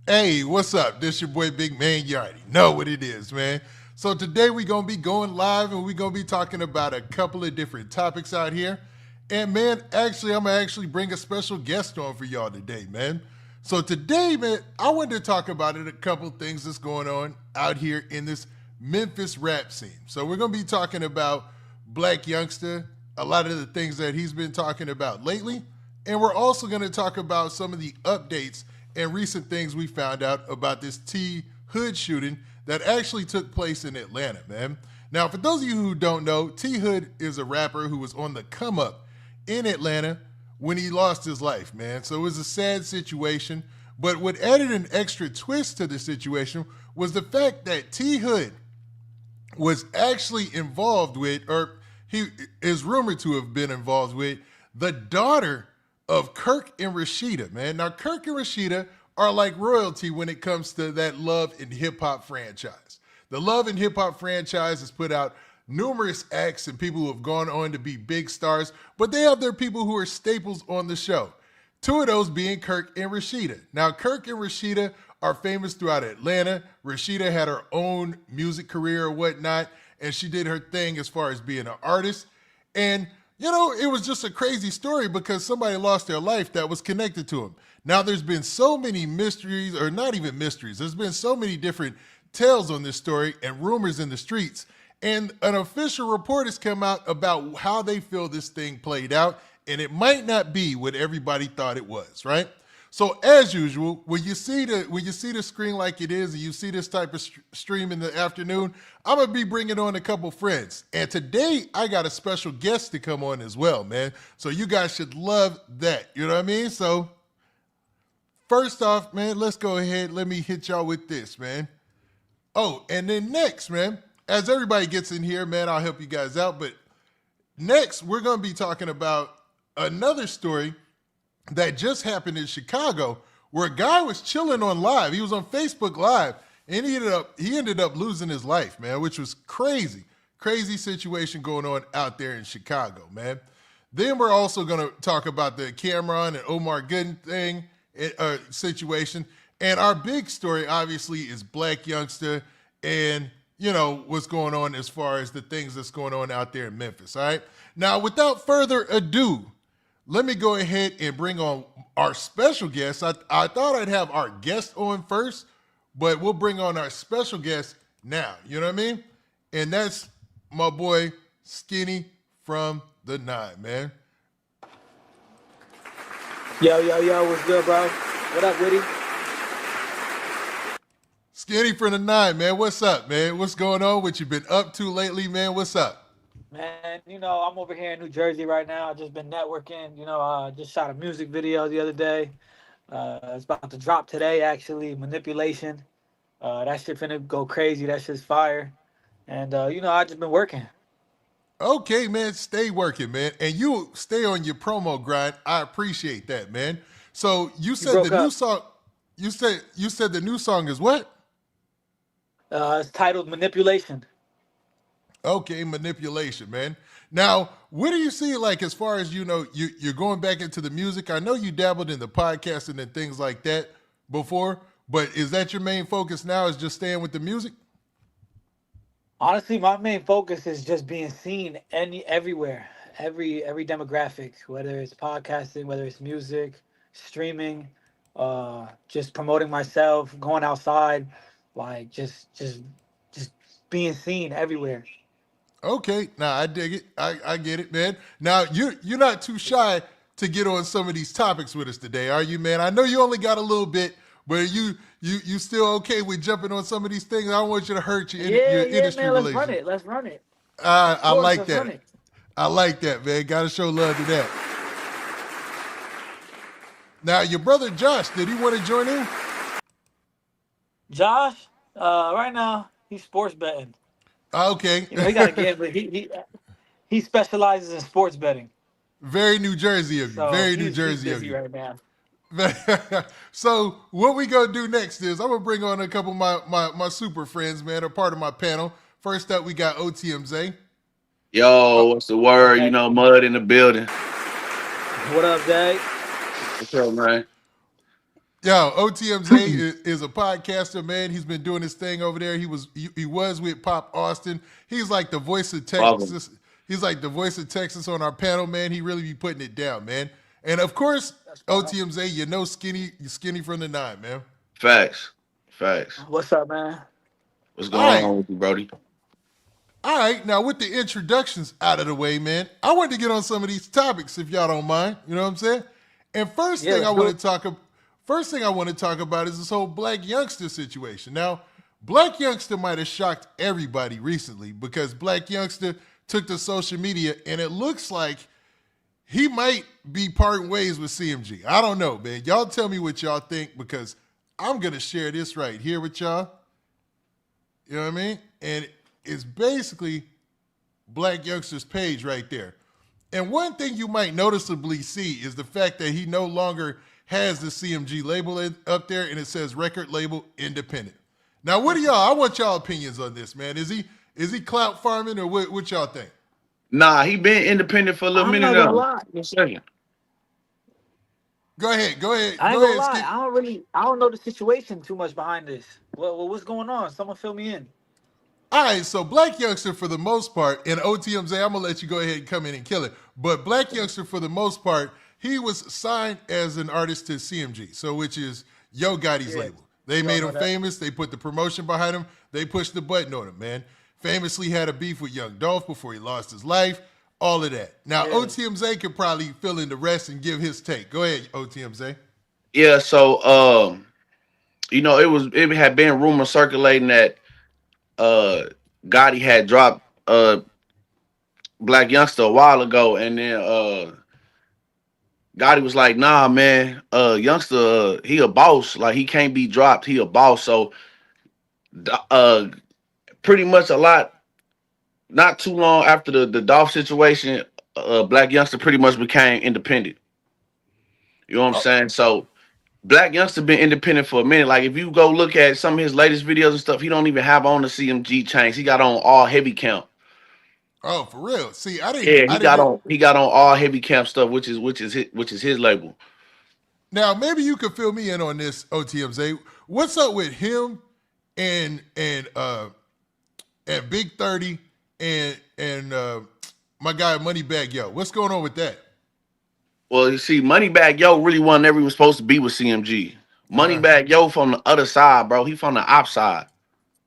Hey, what's up? This your boy Big Man. You already know what it is, man. So today we're going to be going live and we're going to be talking about a couple of different topics out here. And man, actually, I'm going to actually bring a special guest on for y'all today, man. So today, man, I wanted to talk about a couple of things that's going on out here in this Memphis rap scene. So we're going to be talking about Blac Youngsta, a lot of the things that he's been talking about lately. And we're also going to talk about some of the updates and recent things we found out about this T Hood shooting that actually took place in Atlanta, man. Now, for those of you who don't know, T Hood is a rapper who was on the come up in Atlanta when he lost his life, man. So it was a sad situation. But what added an extra twist to the situation was the fact that T Hood was actually involved with, or he is rumored to have been involved with, the daughter of Kirk and Rashida, man. Now, Kirk and Rashida are like royalty when it comes to that Love and Hip Hop franchise. The Love and Hip Hop franchise has put out numerous acts and people who have gone on to be big stars, but they have their people who are staples on the show. Two of those being Kirk and Rashida. Now, Kirk and Rashida are famous throughout Atlanta. Rashida had her own music career or whatnot, and she did her thing as far as being an artist. And you know, it was just a crazy story because somebody lost their life that was connected to him. Now, there's been so many mysteries, or not even mysteries. There's been so many different tales on this story and rumors in the streets. And an official report has come out about how they feel this thing played out. And it might not be what everybody thought it was, right? So as usual, when you see the screen like it is and you see this type of stream in the afternoon, I'm going to be bringing on a couple friends. And today I got a special guest to come on as well, man. So you guys should love that. You know what I mean? So first off, man, let's go ahead. Let me hit y'all with this, man. Oh, and then next, man, as everybody gets in here, man, I'll help you guys out. But next, we're going to be talking about another story that just happened in Chicago, where a guy was chilling on live. He was on Facebook Live, and he ended up losing his life, man, which was crazy. Crazy situation going on out there in Chicago, man. Then we're also going to talk about the Camron and Omar Gooden thing, situation. And our big story, obviously, is Blac Youngsta and, you know, what's going on as far as the things that's going on out there in Memphis, all right? Now, without further ado, let me go ahead and bring on our special guest. I thought I'd have our guest on first, but we'll bring on our special guest now. You know what I mean? And that's my boy Skinny from the Nine, man. Yo, what's good, bro? What up, Witty? Skinny from the Nine, man. What's up, man? What's going on? What you been up to lately, man? What's up? Man, I'm over here in New Jersey right now. Just been networking. Just shot a music video the other day. It's about to drop today, actually. Manipulation. That shit finna go crazy. That shit's fire. And, I just been working. Okay, man. Stay working, man. And you stay on your promo grind. I appreciate that, man. So you said the new song. You said the new song is what? It's titled Manipulation. Okay, manipulation, man. Now, what do you see, like, as far as, you're going back into the music? I know you dabbled in the podcasting and things like that before, but is that your main focus now, is just staying with the music? Honestly, my main focus is just being seen everywhere, every demographic, whether it's podcasting, whether it's music, streaming, just promoting myself, going outside, like just being seen everywhere. Okay, now I dig it. I get it, man. Now you're not too shy to get on some of these topics with us today, are you, man? I know you only got a little bit, but you still okay with jumping on some of these things? I don't want you to hurt your industry man, relations. Let's run it. I like Let's run that. it. I like that, man. Got to show love to that. Now, your brother Josh, did he want to join in? Josh, right now he's sports betting. Okay. He got a gambling. He specializes in sports betting. Very New Jersey of you. So Very New he's Jersey of busy you. right now. So what we gonna do next is I'm gonna bring on a couple of my super friends, man, are part of my panel. First up, we got OTMZ. Yo, what's the word? Okay. Mud in the building. What up, Jay? What's up, man? Yo, OTMZ is a podcaster, man. He's been doing his thing over there. He was with Pop Austin. He's like the voice of Welcome. Texas. He's like the voice of Texas on our panel, man. He really be putting it down, man. And of course, That's fine. OTMZ, you know skinny from the nine, man. Facts. Facts. What's up, man? What's All going right. on with you, Brody? All right, now with the introductions out of the way, man, I want to get on some of these topics if y'all don't mind. You know what I'm saying? And first Yeah, thing I let's do want it. to talk about is this whole Blac Youngsta situation. Now, Blac Youngsta might have shocked everybody recently because Blac Youngsta took to social media and it looks like he might be parting ways with CMG. I don't know, man. Y'all tell me what y'all think because I'm gonna share this right here with y'all. You know what I mean? And it's basically Blac Youngsta's page right there. And one thing you might noticeably see is the fact that he no longer has the CMG label up there and it says record label independent. Now, what do y'all? I want y'all opinions on this, man. Is he clout farming or what y'all think? Nah, he been independent for a little I'm minute not gonna now. lie. Just a second. Go ahead, I ain't gonna lie. Skip. I don't know the situation too much behind this. What's going on? Someone fill me in. All right, so Blac Youngsta for the most part, and OTMZ, I'm gonna let you go ahead and come in and kill it. But Blac Youngsta for the most part, he was signed as an artist to CMG, so which is Yo Gotti's Yeah, label. They we all made know him that. famous. They put the promotion behind him. They pushed the button on him, man. Famously had a beef with Young Dolph before he lost his life. All of that. Now Yeah. OTMZ could probably fill in the rest and give his take. Go ahead, OTMZ. Yeah, so it had been rumors circulating that uh Gotti had dropped Blac Youngster a while ago, and then Gotti was like, nah, man, Youngster, he a boss. Like he can't be dropped. He a boss. So uh pretty much a lot not too long after the Dolph situation, Blac Youngster pretty much became independent. You know what I'm Oh, saying? So Blac Youngster been independent for a minute. Like if you go look at some of his latest videos and stuff, he don't even have on the CMG chains. He got on all heavy count. oh, for real. See, Yeah, I didn't know. he got on all heavy camp stuff, which is his label. Now, maybe you could fill me in on this, OTMZ. What's up with him and and uh and Big 30 and my guy Moneybag Yo? What's going on with that? Well, you see, Moneybag Yo really wasn't ever even supposed to be with CMG. Uh-huh. Moneybag Yo from the other side, bro. He from the op side.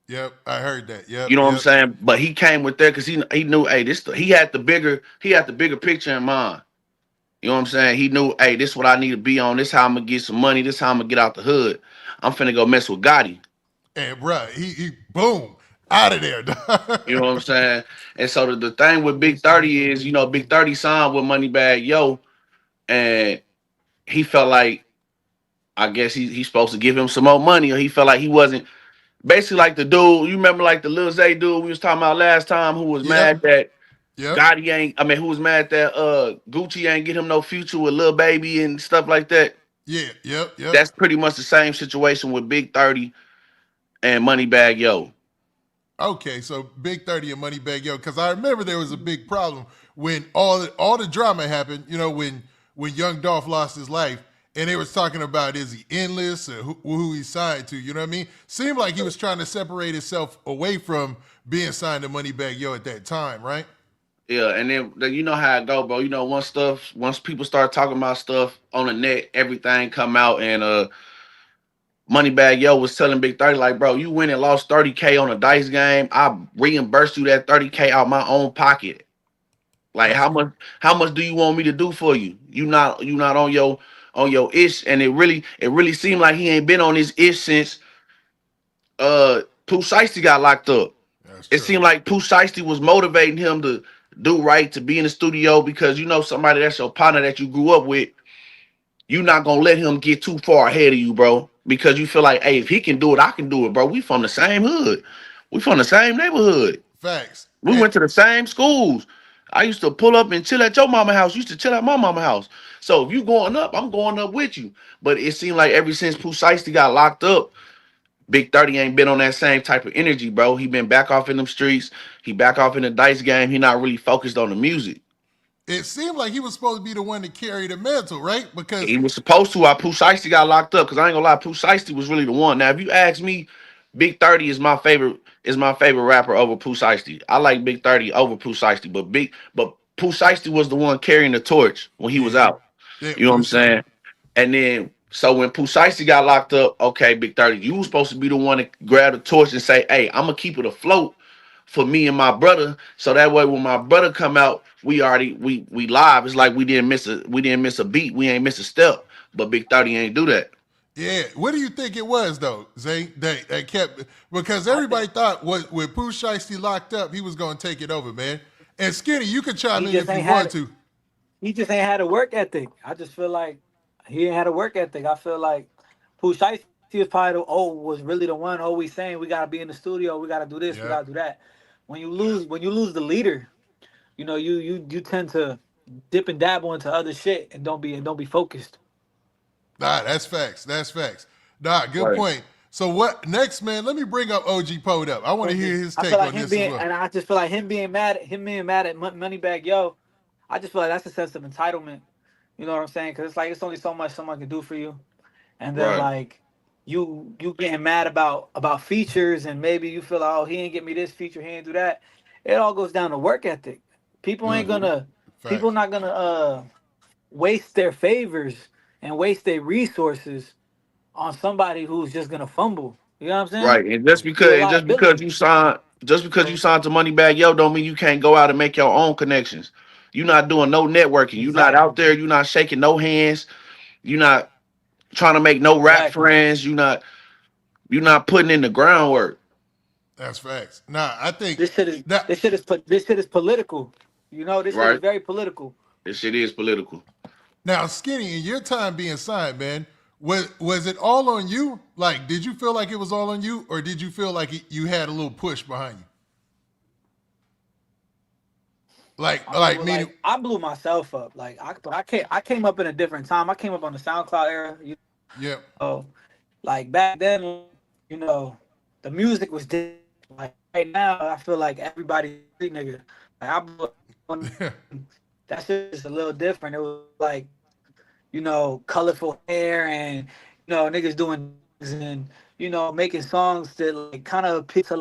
Yep, I heard that. You Yep, know what I'm yep. saying? But he came with that because he knew, hey, this he had the bigger picture in mind. You know what I'm saying? He knew, hey, this is what I need to be on. This how I'm gonna get some money. This how I'm gonna get out the hood. I'm finna go mess with Gotti. And bruh, he boom out of there. You know what I'm saying? And so the thing with Big 30 is, Big 30 signed with Moneybag Yo, and he felt like, I guess he's supposed to give him some more money, or he felt like he wasn't basically like the dude. You remember like the Lil Zay dude we was talking about last time, who was Yep, mad that yep. Gotti ain't. I mean, who was mad that Gucci ain't get him no future with Lil Baby and stuff like that. Yeah, yep, yep. That's pretty much the same situation with Big 30 and Moneybag Yo. Okay, so Big 30 and Moneybag Yo, because I remember there was a big problem when all the drama happened, when Young Dolph lost his life, and they was talking about is he endless or who he signed to, you know what I mean? Seemed like he was trying to separate himself away from being signed to Moneybag Yo at that time, right? Yeah, and then you know how it go, bro. Once people start talking about stuff on the net, everything come out, and Moneybag Yo was telling Big 30, like, bro, you went and lost 30K on a dice game. I reimbursed you that 30K out my own pocket. Like That's how much do you want me to do for you? You not on your ish. And it really seemed like he ain't been on his ish since Pooh Shiesty got locked up. that's It true. seemed like Pooh Shiesty was motivating him to do right, to be in the studio, because somebody that's your partner that you grew up with, you not gonna let him get too far ahead of you, bro. Because you feel like, hey, if he can do it, I can do it, bro. We from the same hood. We from the same neighborhood. Facts. We went to the same schools. I used to pull up and chill at your mama house. You used to chill at my mama house. So if you going up, I'm going up with you. But it seemed like ever since Pooh Shiesty got locked up, Big 30 ain't been on that same type of energy, bro. He been back off in them streets. He back off in the dice game. He not really focused on the music. it seemed like he was supposed to be the one to carry the mantle, right? Because He was supposed to. Pooh Shiesty got locked up because I ain't gonna lie, Pooh Shiesty was really the one. Now, if you ask me, Big 30 is my favorite. Is my favorite rapper over Pooh Shiesty. I like Big 30 over Pooh Shiesty, but Pooh Shiesty was the one carrying the torch when he was yeah, out. yeah, You know what for I'm sure. saying? And then so when Pooh Shiesty got locked up, okay, Big 30, you was supposed to be the one to grab the torch and say, "Hey, I'm gonna keep it afloat for me and my brother, so that way when my brother come out, we live. It's like we didn't miss a beat, we ain't miss a step. But Big 30 ain't do that. Yeah, what do you think it was though, Zay? That kept because I everybody think thought with Pooh Shiesty locked up, he was going to take it over, man. And Skinny, you could chime he in just if you ain't want had to. he just ain't had a work ethic. I just feel like he ain't had a work ethic. I feel like Pooh Shiesty was probably was really the one always saying we gotta be in the studio, we gotta do this, we Yep. gotta do that. When you lose the leader, you tend to dip and dabble into other shit and don't be focused. Nah, that's facts. That's facts. Nah, good Right. point. So what next, man? Let me bring up OG Poed up. I want to hear his I feel take like on this as well. I just feel like him being mad at Moneybag Yo. I just feel like that's a sense of entitlement. You know what I'm saying? Because it's like it's only so much someone can do for you, and then Right. like you getting mad about features, and maybe you feel like, oh, he ain't get me this feature, he ain't do that. It all goes down to work ethic. People ain't Hmm. gonna people Facts. not gonna waste their favors and waste their resources on somebody who's just gonna fumble. You know what I'm saying? Right. And You a just because liability. you signed to Moneybag Yo don't mean you can't go out and make your own connections. You're not doing no networking. You're not Exactly. out there. You're not shaking no hands. You're not trying to make no rap Exactly. friends. You're not putting in the groundwork. That's facts. Nah, I think This shit is that this shit is political. You know, this shit is Right. very political. This shit is political. now Skinny in your time being signed, man. Was it all on you? Like, did you feel like it was all on you, or did you feel like you had a little push behind you? Like meaning, I blew myself up. But I came up in a different time. I came up on the SoundCloud era. yeah, Like back then, you know, the music was different. Like right now, I feel like everybody's a street nigga. Like I blew up, that shit is a little different. It was like, colorful hair and niggas doing and making songs that like kind of appeal to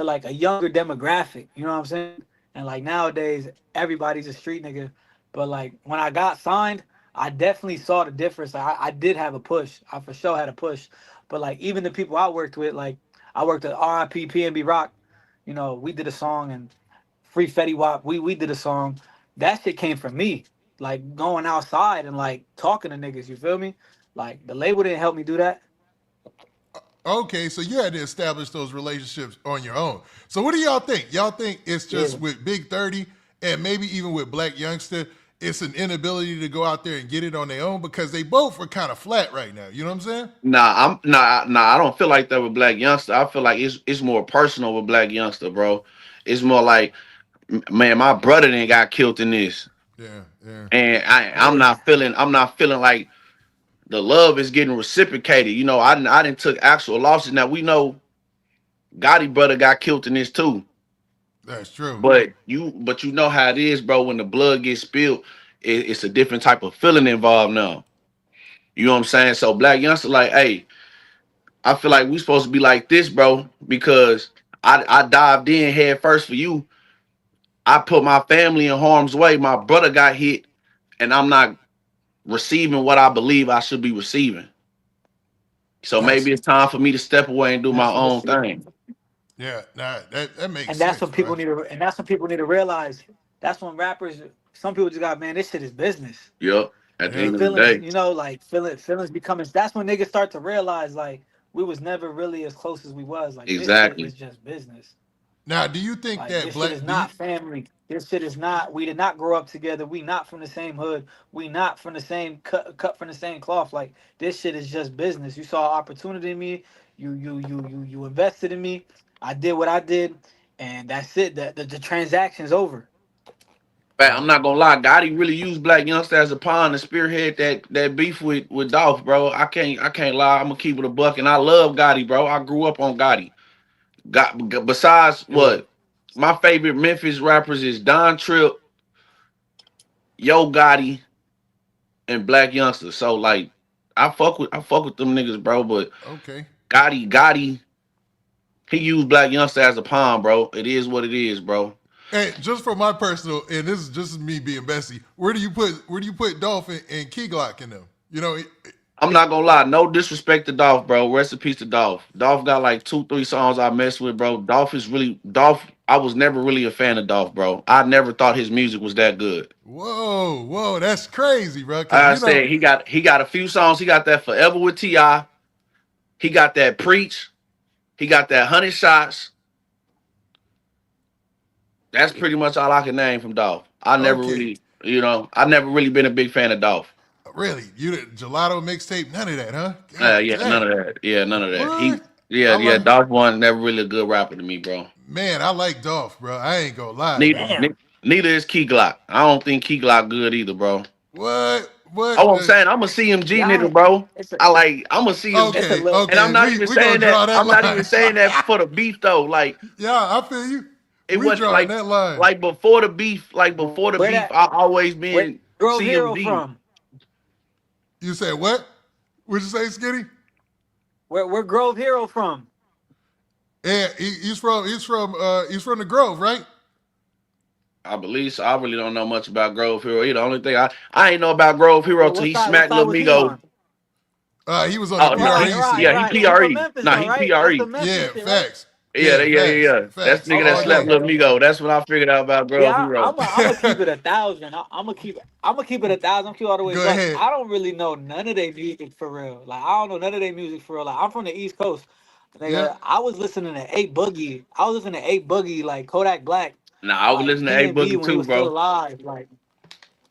like a younger demographic. You know what I'm saying? And like nowadays, everybody's a street nigga. But like when I got signed, I definitely saw the difference. I did have a push. I for sure had a push. But like even the people I worked with, like I worked at RIP PNB Rock. We did a song and Free Fetty Wap. We did a song. That shit came from me. Like going outside and like talking to niggas. You feel me? Like the label didn't help me do that. okay, so you had to establish those relationships on your own. So what do y'all think? Y'all think it's Yeah. just with Big 30 and maybe even with Blac Youngsta, it's an inability to go out there and get it on their own because they both are kind of flat right now. You know what I'm saying? I don't feel like that with Black Youngster. I feel like it's more personal with Black Youngster, bro. It's more like, man, my brother then got killed in this. Yeah, yeah. And I'm Yeah. not feeling like the love is getting reciprocated. I didn't took actual losses. Now we know Gotti brother got killed in this too. That's true. But you know how it is, bro. When the blood gets spilled, it's a different type of feeling involved now. You know what I'm saying? So Black Youngster, like, hey, I feel like we supposed to be like this, bro, because I dived in head first for you. I put my family in harm's way. My brother got hit, and I'm not receiving what I believe I should be receiving. So That's maybe it's time for me to step away and do my own Absolutely. thing. yeah. Nah, that makes And that's sense, what bro. people need to realize. That's when rappers, some people just got, man, this shit is business. Yep. At the Yeah. end of the Feelings, day. like feelings becoming. That's when niggas start to realize like we was never really as close as we was. Like this shit is Exactly. just business. Now, do you think Like that this shit is Black? Do you? not family. This shit is not. We did not grow up together. We not from the same hood. We not from the same cut from the same cloth. Like this shit is just business. You saw opportunity in me. You invested in me. I did what I did, and that's it. The transaction's over. But I'm not gonna lie, Gotti really used Black Youngster as a pawn to spearhead that beef with Dolph, bro. I can't lie. I'm gonna keep it a buck, and I love Gotti, bro. I grew up on Gotti. Besides Yeah. what, my favorite Memphis rappers is Don Tripp, Yo Gotti, and Blac Youngsta. So like, I fuck with them niggas, bro. But Okay. Gotti, he used Blac Youngsta as a pawn, bro. It is what it is, bro. Hey, just for my personal, and this is just me being messy. Where do you put Dolph and Key Glock in them? You know, I'm not gonna lie, no disrespect to Dolph, bro. Rest in peace to Dolph. Dolph got like 2, 3 songs I messed with, bro. Dolph. I was never really a fan of Dolph, bro. I never thought his music was that good. whoa, that's crazy, bro. Like Because I said, he got a few songs. He got that Forever with Ti. He got that Preach. He got that 100 Shots. That's pretty much all I can name from Dolph. okay, I never really been a big fan of Dolph. really, you did gelato mixtape, none of that, huh? God Yeah, none dang, of that. Yeah, none of that. what? I Yeah. like, Dolph one never really a good rapper to me, bro. man, I like Dolph, bro. I ain't gonna lie, Neither, man. Damn. ne- neither is Key Glock. I don't think Key Glock good either, bro. What? Oh, What? I'm saying I'm a CMG Yeah, nigga, bro. it's a I'm a CMG, it's a Okay, little. and I'm okay, not we even we gonna saying that. draw that I'm not line. even saying that for the beef though. Like Yeah, I feel you. it We wasn't drawing that line. like before the beef. Like before the Where beef, that? I always Where been Grove Hero CMG. from? You said what? What'd you say, Skinny? Where Grove Hero from? Yeah, he's from the Grove, right? I believe so. I really don't know much about Grove Hero. The only thing I ain't know about Grove Hero till What he side? What smacked side Lil was he Migo. on? He was on the Oh no, Right, PRE right, scene. he right. He from PRE. Memphis Nah, though, he right? That's the PRE. Memphis Yeah, shit, right? facts. Yeah, Yeah, yeah, yeah, facts. yeah. That's Facts the nigga that all Okay, slapped day. Lil okay. Migo. That's what I figured out about Grove Yeah, Hero. I'm gonna keep it 1,000. I'm gonna keep it. I'm gonna keep it 1,000. I'm keep it all the way Go buck. ahead. I don't really know none of their music for real. Like I don't know none of their music for real. Like I'm from the East Coast. Yeah. Nigga, I was listening to 8 Boogie. I was listening to 8 Boogie, like Kodak Black, Nah, I was like listening to A PNB Boogie when he too, was still bro. alive.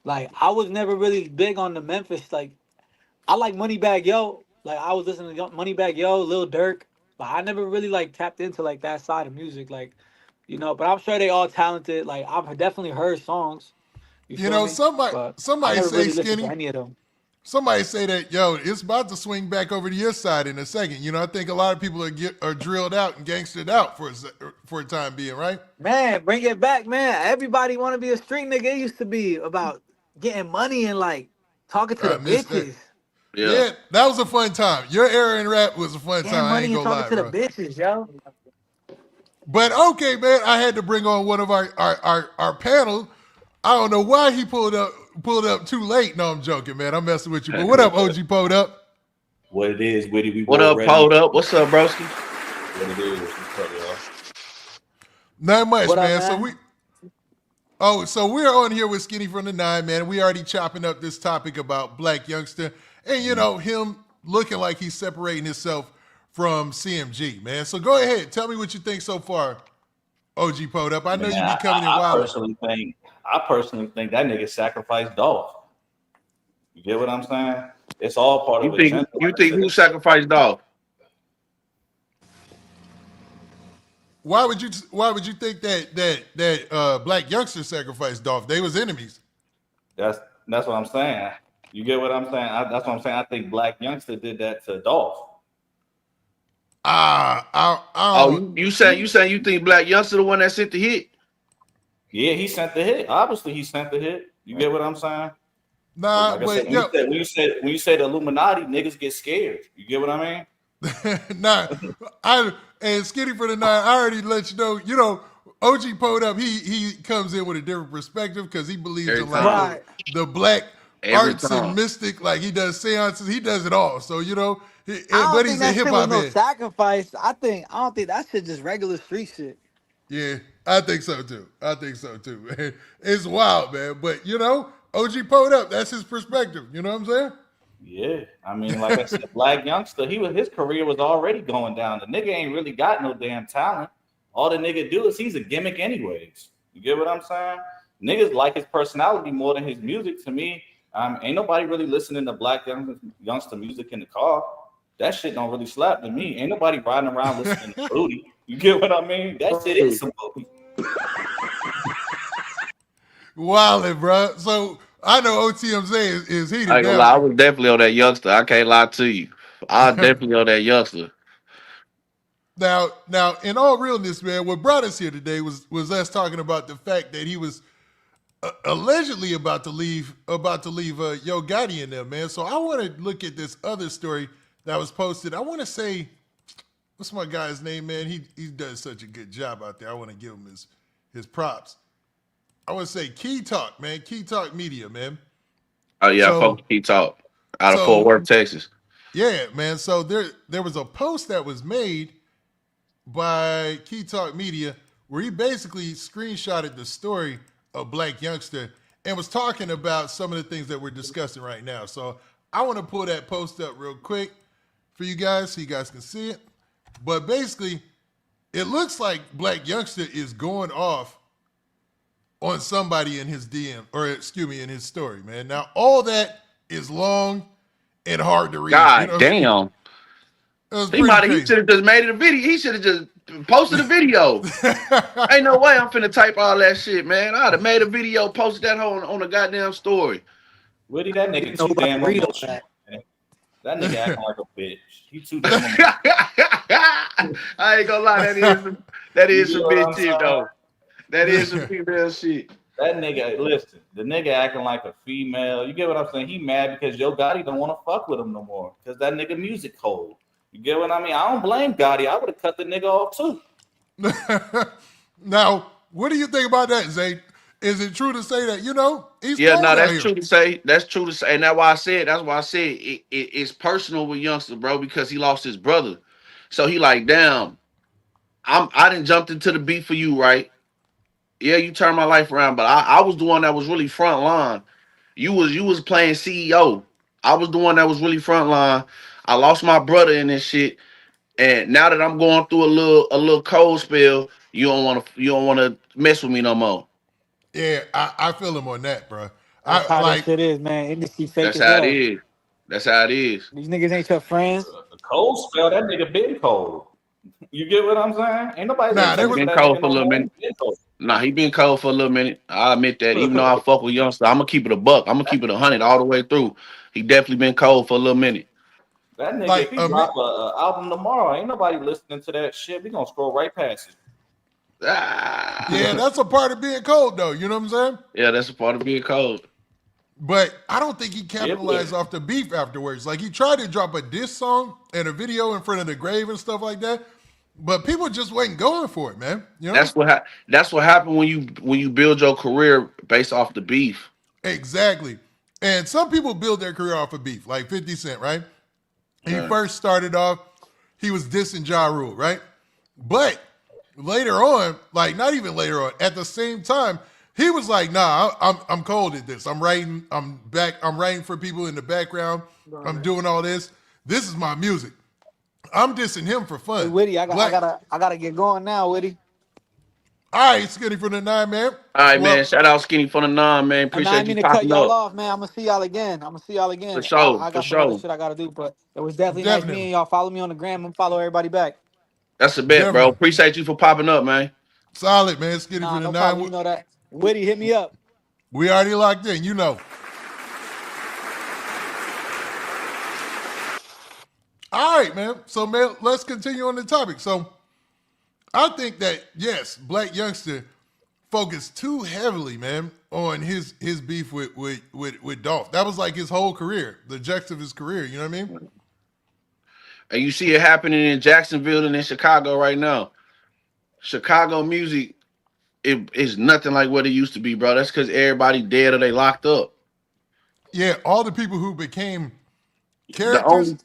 Like I was never really big on the Memphis. Like I like Moneybag Yo. Like I was listening to Moneybag Yo, Lil Durk. But I never really like tapped into like that side of music. Like, but I'm sure they all talented. Like I've definitely heard songs. You You feel know, me? somebody But I somebody never say, really listened to Skinny. any of them. Somebody say that, yo, it's about to swing back over to your side in a second. You know, I think a lot of people are drilled out and gangstered out for a time being, right? Man, bring it back, man. Everybody want to be a street nigga. It used to be about getting money and like talking to I the missed that. bitches. Yeah. Yeah, that was a fun time. Your era in rap was a fun time. Getting I ain't money and gonna talking lie, to the bro. bitches, yo. But okay, man, I had to bring on one of our panel. I don't know why he pulled up too late. No, I'm joking, man. I'm messing with you. But what up, OG Poed up? What it is, Witty, we What both up, ready. Poed up? What's up, broski? What it is, what's up, y'all? Not much, What up, man. man? So we're on here with Skinny from the Nine, man. We already chopping up this topic about Blac Youngsta and him looking like he's separating himself from CMG, man. So go ahead, tell me what you think so far, OG Poed up. I know Man, you be coming in I wild. personally think that nigga sacrificed Dolph. You get what I'm saying? It's all part You of think agenda. you Like I think said. who sacrificed Dolph? Why would you think that Blac Youngsta sacrificed Dolph? They was enemies. That's what I'm saying. You get what I'm saying? That's what I'm saying. I think Blac Youngsta did that to Dolph. I Oh, don't. you saying you think Blac Youngsta the one that sent the hit? Yeah, he sent the hit. Obviously, he sent the hit. You get what I'm saying? Nah, Like I said, but yo, when you say the Illuminati, niggas get scared. You get what I mean? nah, and Skinny for the Nine. I already let you know. OG Poed up. He comes in with a different perspective because he believes Every in like time. Right. the black Every arts and time. mystic. Like he does seances. He does it all. So I don't but think he's a that hip shit was hop no head. sacrifice. I don't think that shit just regular street shit. Yeah, I think so too. Man. It's wild, man. But OG Poed up. That's his perspective. You know what I'm saying? Yeah, I mean, like I said, Blac Youngsta, his career was already going down. The nigga ain't really got no damn talent. All the nigga do is he's a gimmick anyways. You get what I'm saying? Niggas like his personality more than his music. To me, ain't nobody really listening to Youngsta music in the car. That shit don't really slap to me. Ain't nobody riding around listening to Booty. You get what I mean? That shit is some Booty. Wildin', bro. So I know OTMZ is heated I ain't gonna now. lie, I was definitely on that Youngster. I can't lie to you. I was definitely on that Youngster. Now, in all realness, man, what brought us here today was us talking about the fact that he was allegedly about to leave Yo Gotti in there, man. So I want to look at this other story that was posted. I want to say, what's my guy's name, man? He does such a good job out there. I want to give him his props. I want to say Key Talk, man. Key Talk Media, man. Oh yeah, I fuck with Key Talk out of Fort Worth, Texas. Yeah, man. So there was a post that was made by Key Talk Media where he basically screenshotted the story of Blac Youngsta and was talking about some of the things that we're discussing right now. So I want to pull that post up real quick for you guys so you guys can see it. But basically, it looks like Blac Youngsta is going off on somebody in his DM, or excuse me, in his story, man. Now, all that is long and hard to read. God damn. He should have just made it a video. He should have just posted a video. Ain't no way I'm finna type all that shit, man. I'd have made a video, posted that on a goddamn story. Woody, that nigga too damn emotional. That nigga acting like a bitch. He too damn I ain't gonna lie, that is some bitch shit though. That is some female shit. That nigga, listen, the nigga acting like a female. You get what I'm saying? He mad because Joe Gotti don't want to fuck with him no more. Because that nigga music cold. You get what I mean? I don't blame Gotti. I would have cut the nigga off too. Now, what do you think about that, Zay? Is it true to say that, he's that's true to say. That's true to say. And that's why I said it's personal with Youngsta, bro, because he lost his brother. So he like, damn, I didn't jumped into the beat for you, right? Yeah, you turned my life around, but I was the one that was really front line. You was playing CEO. I was the one that was really front line. I lost my brother in this shit, and now that I'm going through a little cold spell, you don't want to mess with me no more. Yeah, I feel him on that, bro. That's how that shit is, man. Industry fake. That's how it is. That's how it is. These niggas ain't your friends. The cold spell, that nigga been cold. You get what I'm saying? Ain't nobody been cold for a little minute. Nah, he been cold for a little minute. I admit that. Even though I fuck with Youngsta, I'm gonna keep it a buck. I'm gonna keep it 100 all the way through. He definitely been cold for a little minute. That nigga, if he drop an album tomorrow, ain't nobody listening to that shit. We gonna scroll right past it. Yeah, that's a part of being cold, though. You know what I'm saying? Yeah, that's a part of being cold. But I don't think he capitalized off the beef afterwards. Like, he tried to drop a diss song and a video in front of the grave and stuff like that, but people just wasn't going for it, man. You know? That's what happened when you build your career based off the beef. Exactly. And some people build their career off of beef, like 50 Cent, right? He first started off, he was dissing Ja Rule, right? But later on, like not even later on, at the same time, he was like, nah, I'm cold at this. I'm writing for people in the background. I'm doing all this. This is my music. I'm dissing him for fun. Hey, Whitty, I gotta get going now, Whitty. All right, Skinny from the 9, man. All right, man. Shout out Skinny from the 9, man. Appreciate you popping up. I cut y'all off, man. I'm gonna see y'all again. For sure. I got some other shit I gotta do, but it was definitely nice meeting y'all. Follow me on the gram. I'm follow everybody back. That's a bet, bro. Appreciate you for popping up, man. Solid, man. Skinny from the 9. Problem, you know that. Whitty, hit me up. We already locked in, you know. All right, man. So, man, let's continue on the topic. So, I think that, yes, Blac Youngsta focused too heavily, man, on his beef with Dolph. That was like his whole career, the gist of his career, you know what I mean? And you see it happening in Jacksonville and in Chicago right now. Chicago music is nothing like what it used to be, bro. That's because everybody dead or they locked up. Yeah, all the people who became characters.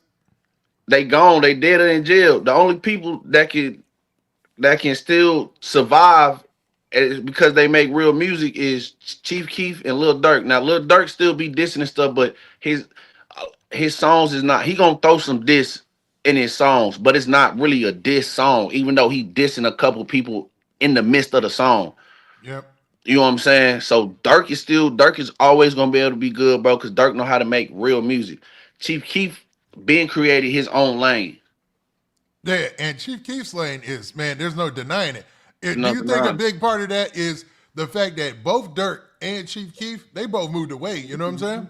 They gone. They dead or in jail. The only people that can still survive because they make real music is Chief Keef and Lil Durk. Now, Lil Durk still be dissing and stuff, but his songs is not. He gonna throw some diss in his songs, but it's not really a diss song, even though he dissing a couple people in the midst of the song. Yep. You know what I'm saying? So Durk is always gonna be able to be good, bro, because Durk know how to make real music. Chief Keef been created his own lane. Yeah, and Chief Keef's lane is, man, there's no denying it. Do you think a big part of that is the fact that both Durk and Chief Keef, they both moved away, you know what I'm saying?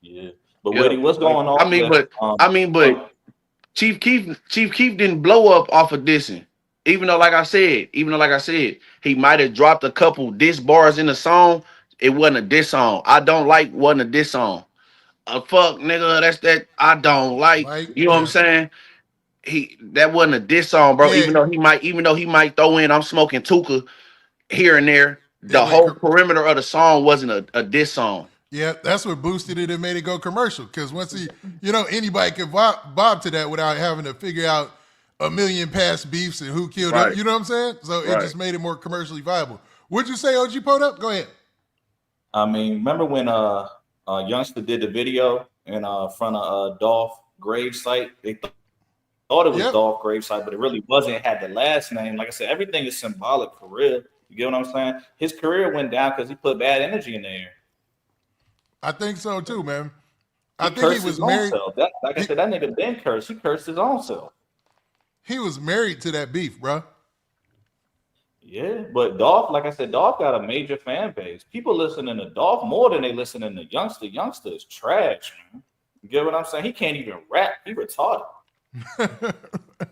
Yeah. But Whitty, what's going on? But Chief Keef didn't blow up off of dissing. like I said, he might have dropped a couple diss bars in the song. It wasn't a diss song. I don't like wasn't a diss song. A fuck nigga, that's that I don't like. Like, You know what I'm yeah, saying? That wasn't a diss song, bro. yeah, Even though he might throw in I'm smoking Tuka here and there, it the went. whole perimeter of the song wasn't a diss song. Yeah, that's what boosted it and made it go commercial. Because once anybody could bob to that without having to figure out a million past beefs and who killed him. Right. You know what I'm saying? So it Right. just made it more commercially viable. What'd you say, OG Poed up? Go ahead. I mean, remember when Youngsta did the video in front of Dolph gravesite? They thought it was Yep. Dolph gravesite, but it really wasn't. It had the last name. Like I said, everything is symbolic for real. You get what I'm saying? His career went down because he put bad energy in the air. I think so too, man. He I think cursed he was his own married. self. Like I said, that nigga been cursed. He cursed his own self. He was married to that beef, bro. Yeah, but Dolph, like I said, Dolph got a major fan base. People listening to Dolph more than they listening to Youngsta. Youngsta is trash, man. You get what I'm saying? He can't even rap. He retarded.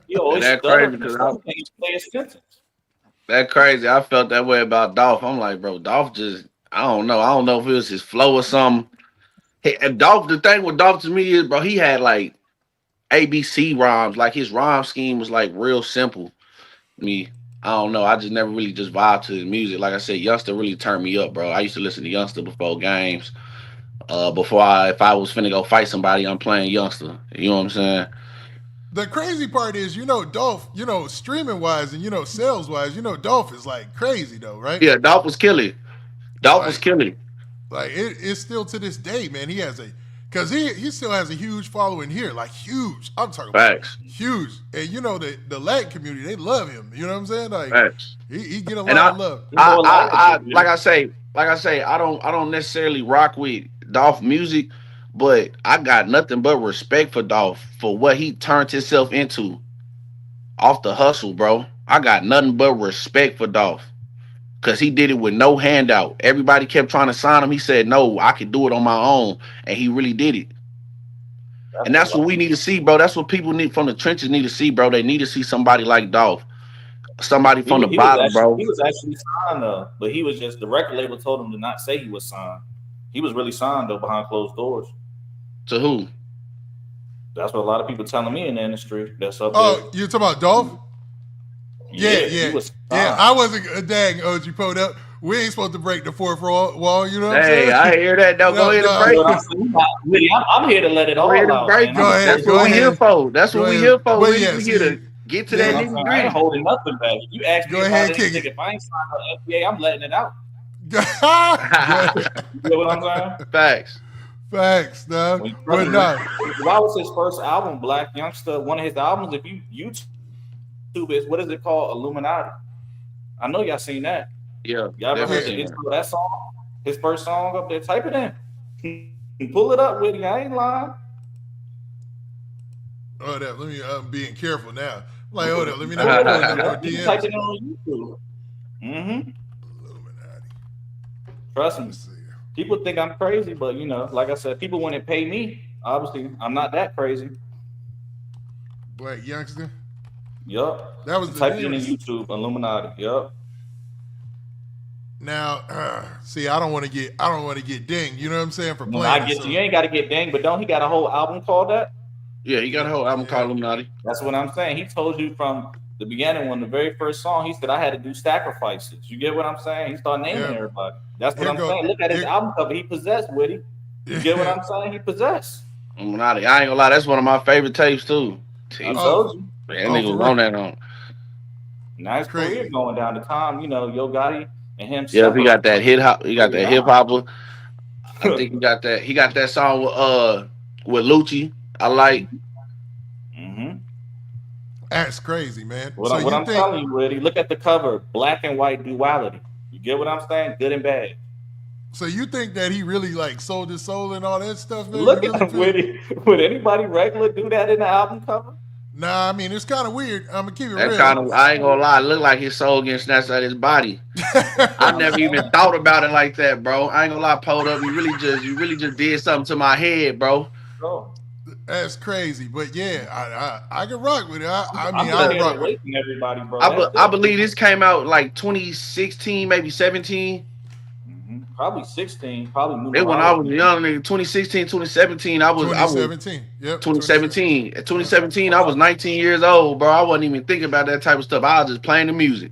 He always That stuttering crazy, and 'cause stuff. He can't even play his sentence. That crazy. I felt that way about Dolph. I'm like, bro, Dolph just I don't know. I don't know if it was his flow or something. Hey, and Dolph, the thing with Dolph to me is, bro, he had like ABC rhymes. Like his rhyme scheme was like real simple. I don't know. I just never really just vibed to his music. Like I said, Youngsta really turned me up, bro. I used to listen to Youngsta before games. If I was finna go fight somebody, I'm playing Youngsta. You know what I'm saying? The crazy part is, Dolph, streaming wise and sales wise, Dolph is like crazy though, right? Yeah, Dolph was killing. Dolph was Like, killing. like it's still to this day, man. He has because he still has a huge following here, like huge. I'm talking about Facts. huge, and the Latin community, they love him. You know what I'm saying? Like Facts. he get a lot And of love. like I say, I don't necessarily rock with Dolph music, but I got nothing but respect for Dolph for what he turned himself into off the hustle, bro. I got nothing but respect for Dolph. Cause he did it with no handout. Everybody kept trying to sign him. He said, "No, I can do it on my own," and he really did it. And that's what we need to see, bro. That's what people need from the trenches need to see, bro. They need to see somebody like Dolph, somebody from the bottom, bro. He was actually signed though, but he was just the record label told him to not say he was signed. He was really signed though behind closed doors. To who? That's what a lot of people telling me in the industry. That's up Oh, there. you talking about Dolph? Yeah. He was I wasn't a dang OG Poed up. We ain't supposed to break the fourth wall. You know what I'm Hey, saying? I hear that. No, go ahead and break it. I'm here to let it all out. Go ahead. That's what we here for. That's what we here for. Well, We yeah, here to get to that nitty I ain't gritty. holding nothing back. You ask me Go ahead, about this kick nigga, if I ain't signed up FBA, I'm letting it out. Go ahead. You know what I'm saying? Facts. Facts, dog. When But no. Why was his first album, Blac Youngsta? One of his albums, if you YouTube is, what is it called? Illuminati. I know y'all seen that. Yeah. Y'all ever heard the intro of that song? His first song up there? Type it in. Pull it up with you. I ain't lying. Oh, that. Let me. I'm being careful now. I'm like, hold up. Let me You know. can type it in on YouTube. Mm-hmm. Illuminati. Trust me. Let's see. People think I'm crazy, but like I said, people wouldn't pay me. Obviously, I'm not that crazy. Blac Youngsta. Yup. That was the Type it in news. YouTube, Illuminati. Yup. Now, see, I don't want to get dinged. You know what I'm saying for No, playing. I get you. You ain't got to get dang, but don't he got a whole album called that? Yeah, he got a whole album called Illuminati. That's what I'm saying. He told you from the beginning when the very first song, he said, I had to do sacrifices. You get what I'm saying? He started naming everybody. That's what I'm saying. Look at his album cover. He possessed, Woody. You get what I'm saying? He possessed. Illuminati. I ain't gonna lie, that's one of my favorite tapes too. I told you. That nigga was on that on. Now his career going down the time, Yo Gotti and him. Yeah, he got that hip hopper. I think he got that song with Lucci. I like. Mm-hmm. That's crazy, man. What I'm telling you, Woody, look at the cover, black and white duality. You get what I'm saying? Good and bad. So you think that he really like sold his soul and all that stuff, man? Look at him, Woody. Would anybody regular do that in the album cover? Nah, I mean it's kind of weird. I'm gonna keep it real. I ain't gonna lie, it look like his soul getting snatched out of his body. I never even thought about it like that, bro. I ain't gonna lie, Poed up. You really just did something to my head, bro. Oh. That's crazy, but yeah, I can rock with it. I I'm mean, just I'll here rock to with it. wait from everybody, bro. I believe this came out like 2016, maybe 17. Probably 16, probably Then when numerology. I was young, nigga, 2016, 2017, I was 2017. Yep. 2017. At 2017, I was 19 years old, bro. I wasn't even thinking about that type of stuff. I was just playing the music.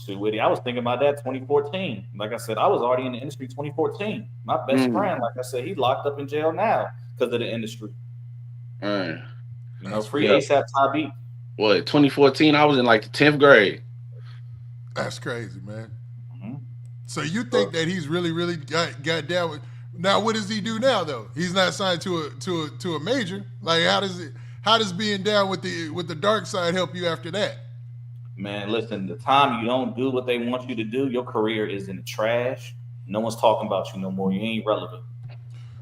Shit, Witty, I was thinking about that 2014. Like I said, I was already in the industry 2014. My best friend, like I said, he locked up in jail now because of the industry. Man. You know, free ASAP Tabi. What, 2014, I was in like the 10th grade. That's crazy, man. So you think that he's really got down with? Now, what does he do now though? He's not signed to a major. Like, how does being down with the dark side help you after that? Man, listen, the time you don't do what they want you to do, your career is in the trash. No one's talking about you no more. You ain't relevant.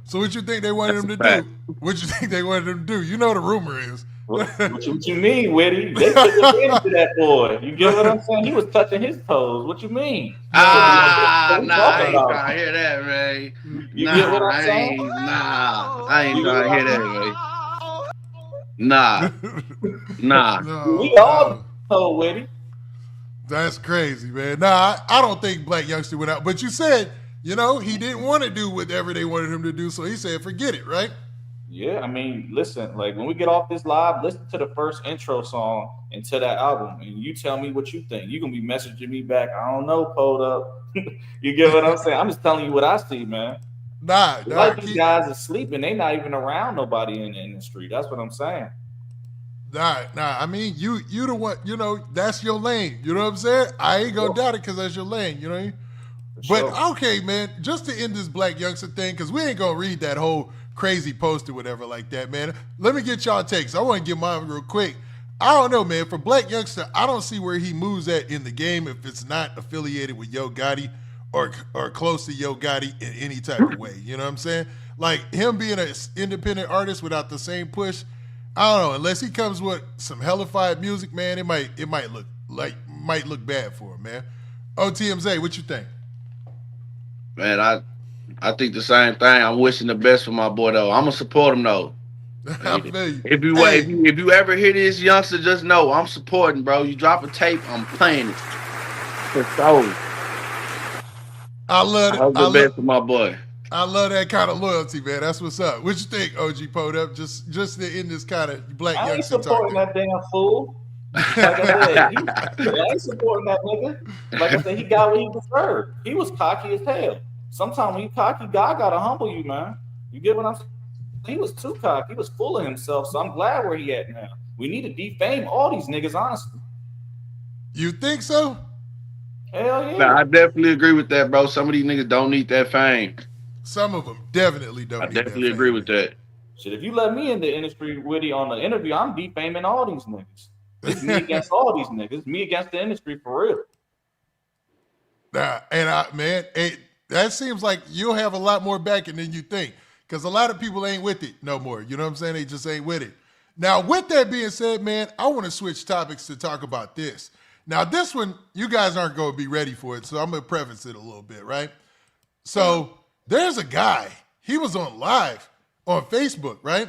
So what you think they wanted him to do? What you think they wanted him to do? You know the rumor is. What you mean, Witty? They took advantage of that boy. You get what I'm saying? He was touching his toes. What you mean? Nah, I ain't trying to hear that, man. You get what I'm saying? I ain't trying to hear that, man. Nah. We all know, Witty. That's crazy, man. Nah, I don't think Blac Youngsta went out. But you said, he didn't want to do whatever they wanted him to do, so he said, forget it, right? Yeah, I mean, listen, like when we get off this live, listen to the first intro song into that album, and you tell me what you think. You're going to be messaging me back, I don't know, Poed up. You get what I'm saying? I'm just telling you what I see, man. Nah. Like these guys are sleeping. They not even around nobody in the industry. That's what I'm saying. Nah. I mean, you the one, that's your lane. You know what I'm saying? I ain't going to doubt it because that's your lane, you know what I mean? But, okay, man, just to end this Blac Youngsta thing, because we ain't going to read that whole crazy post or whatever like that, man. Let me get y'all takes. I want to get mine real quick. I don't know, man. For Blac Youngsta, I don't see where he moves at in the game if it's not affiliated with Yo Gotti or close to Yo Gotti in any type of way. You know what I'm saying? Like him being an independent artist without the same push, I don't know. Unless he comes with some hellified music, man, it might look bad for him, man. OTMZ, what you think? Man, I think the same thing. I'm wishing the best for my boy though. I'm gonna support him though. If you ever hear this Youngsta, just know I'm supporting, bro. You drop a tape, I'm playing it. For sure. I love it. I hope the best for my boy. I love that kind of loyalty, man. That's what's up. What you think, OG Poed up? Just to end this kind of Blac Youngsta talk. I ain't supporting that damn fool. Like I said, I ain't supporting that nigga. Like I said, he got what he deserved. He was cocky as hell. Sometimes when you cocky, God gotta humble you, man. You get what I'm saying? He was too cocky. He was full of himself. So I'm glad where he at now. We need to defame all these niggas, honestly. You think so? Hell yeah. Nah, I definitely agree with that, bro. Some of these niggas don't need that fame. Some of them definitely don't. I definitely agree with that. Shit, if you let me in the industry, Witty, on the interview, I'm defaming all these niggas. It's me against all these niggas. It's me against the industry for real. Nah, and that seems like you'll have a lot more backing than you think. Because a lot of people ain't with it no more. You know what I'm saying? They just ain't with it. Now, with that being said, man, I want to switch topics to talk about this. Now, this one, you guys aren't going to be ready for it, so I'm going to preface it a little bit, right? So there's a guy. He was on live on Facebook, right?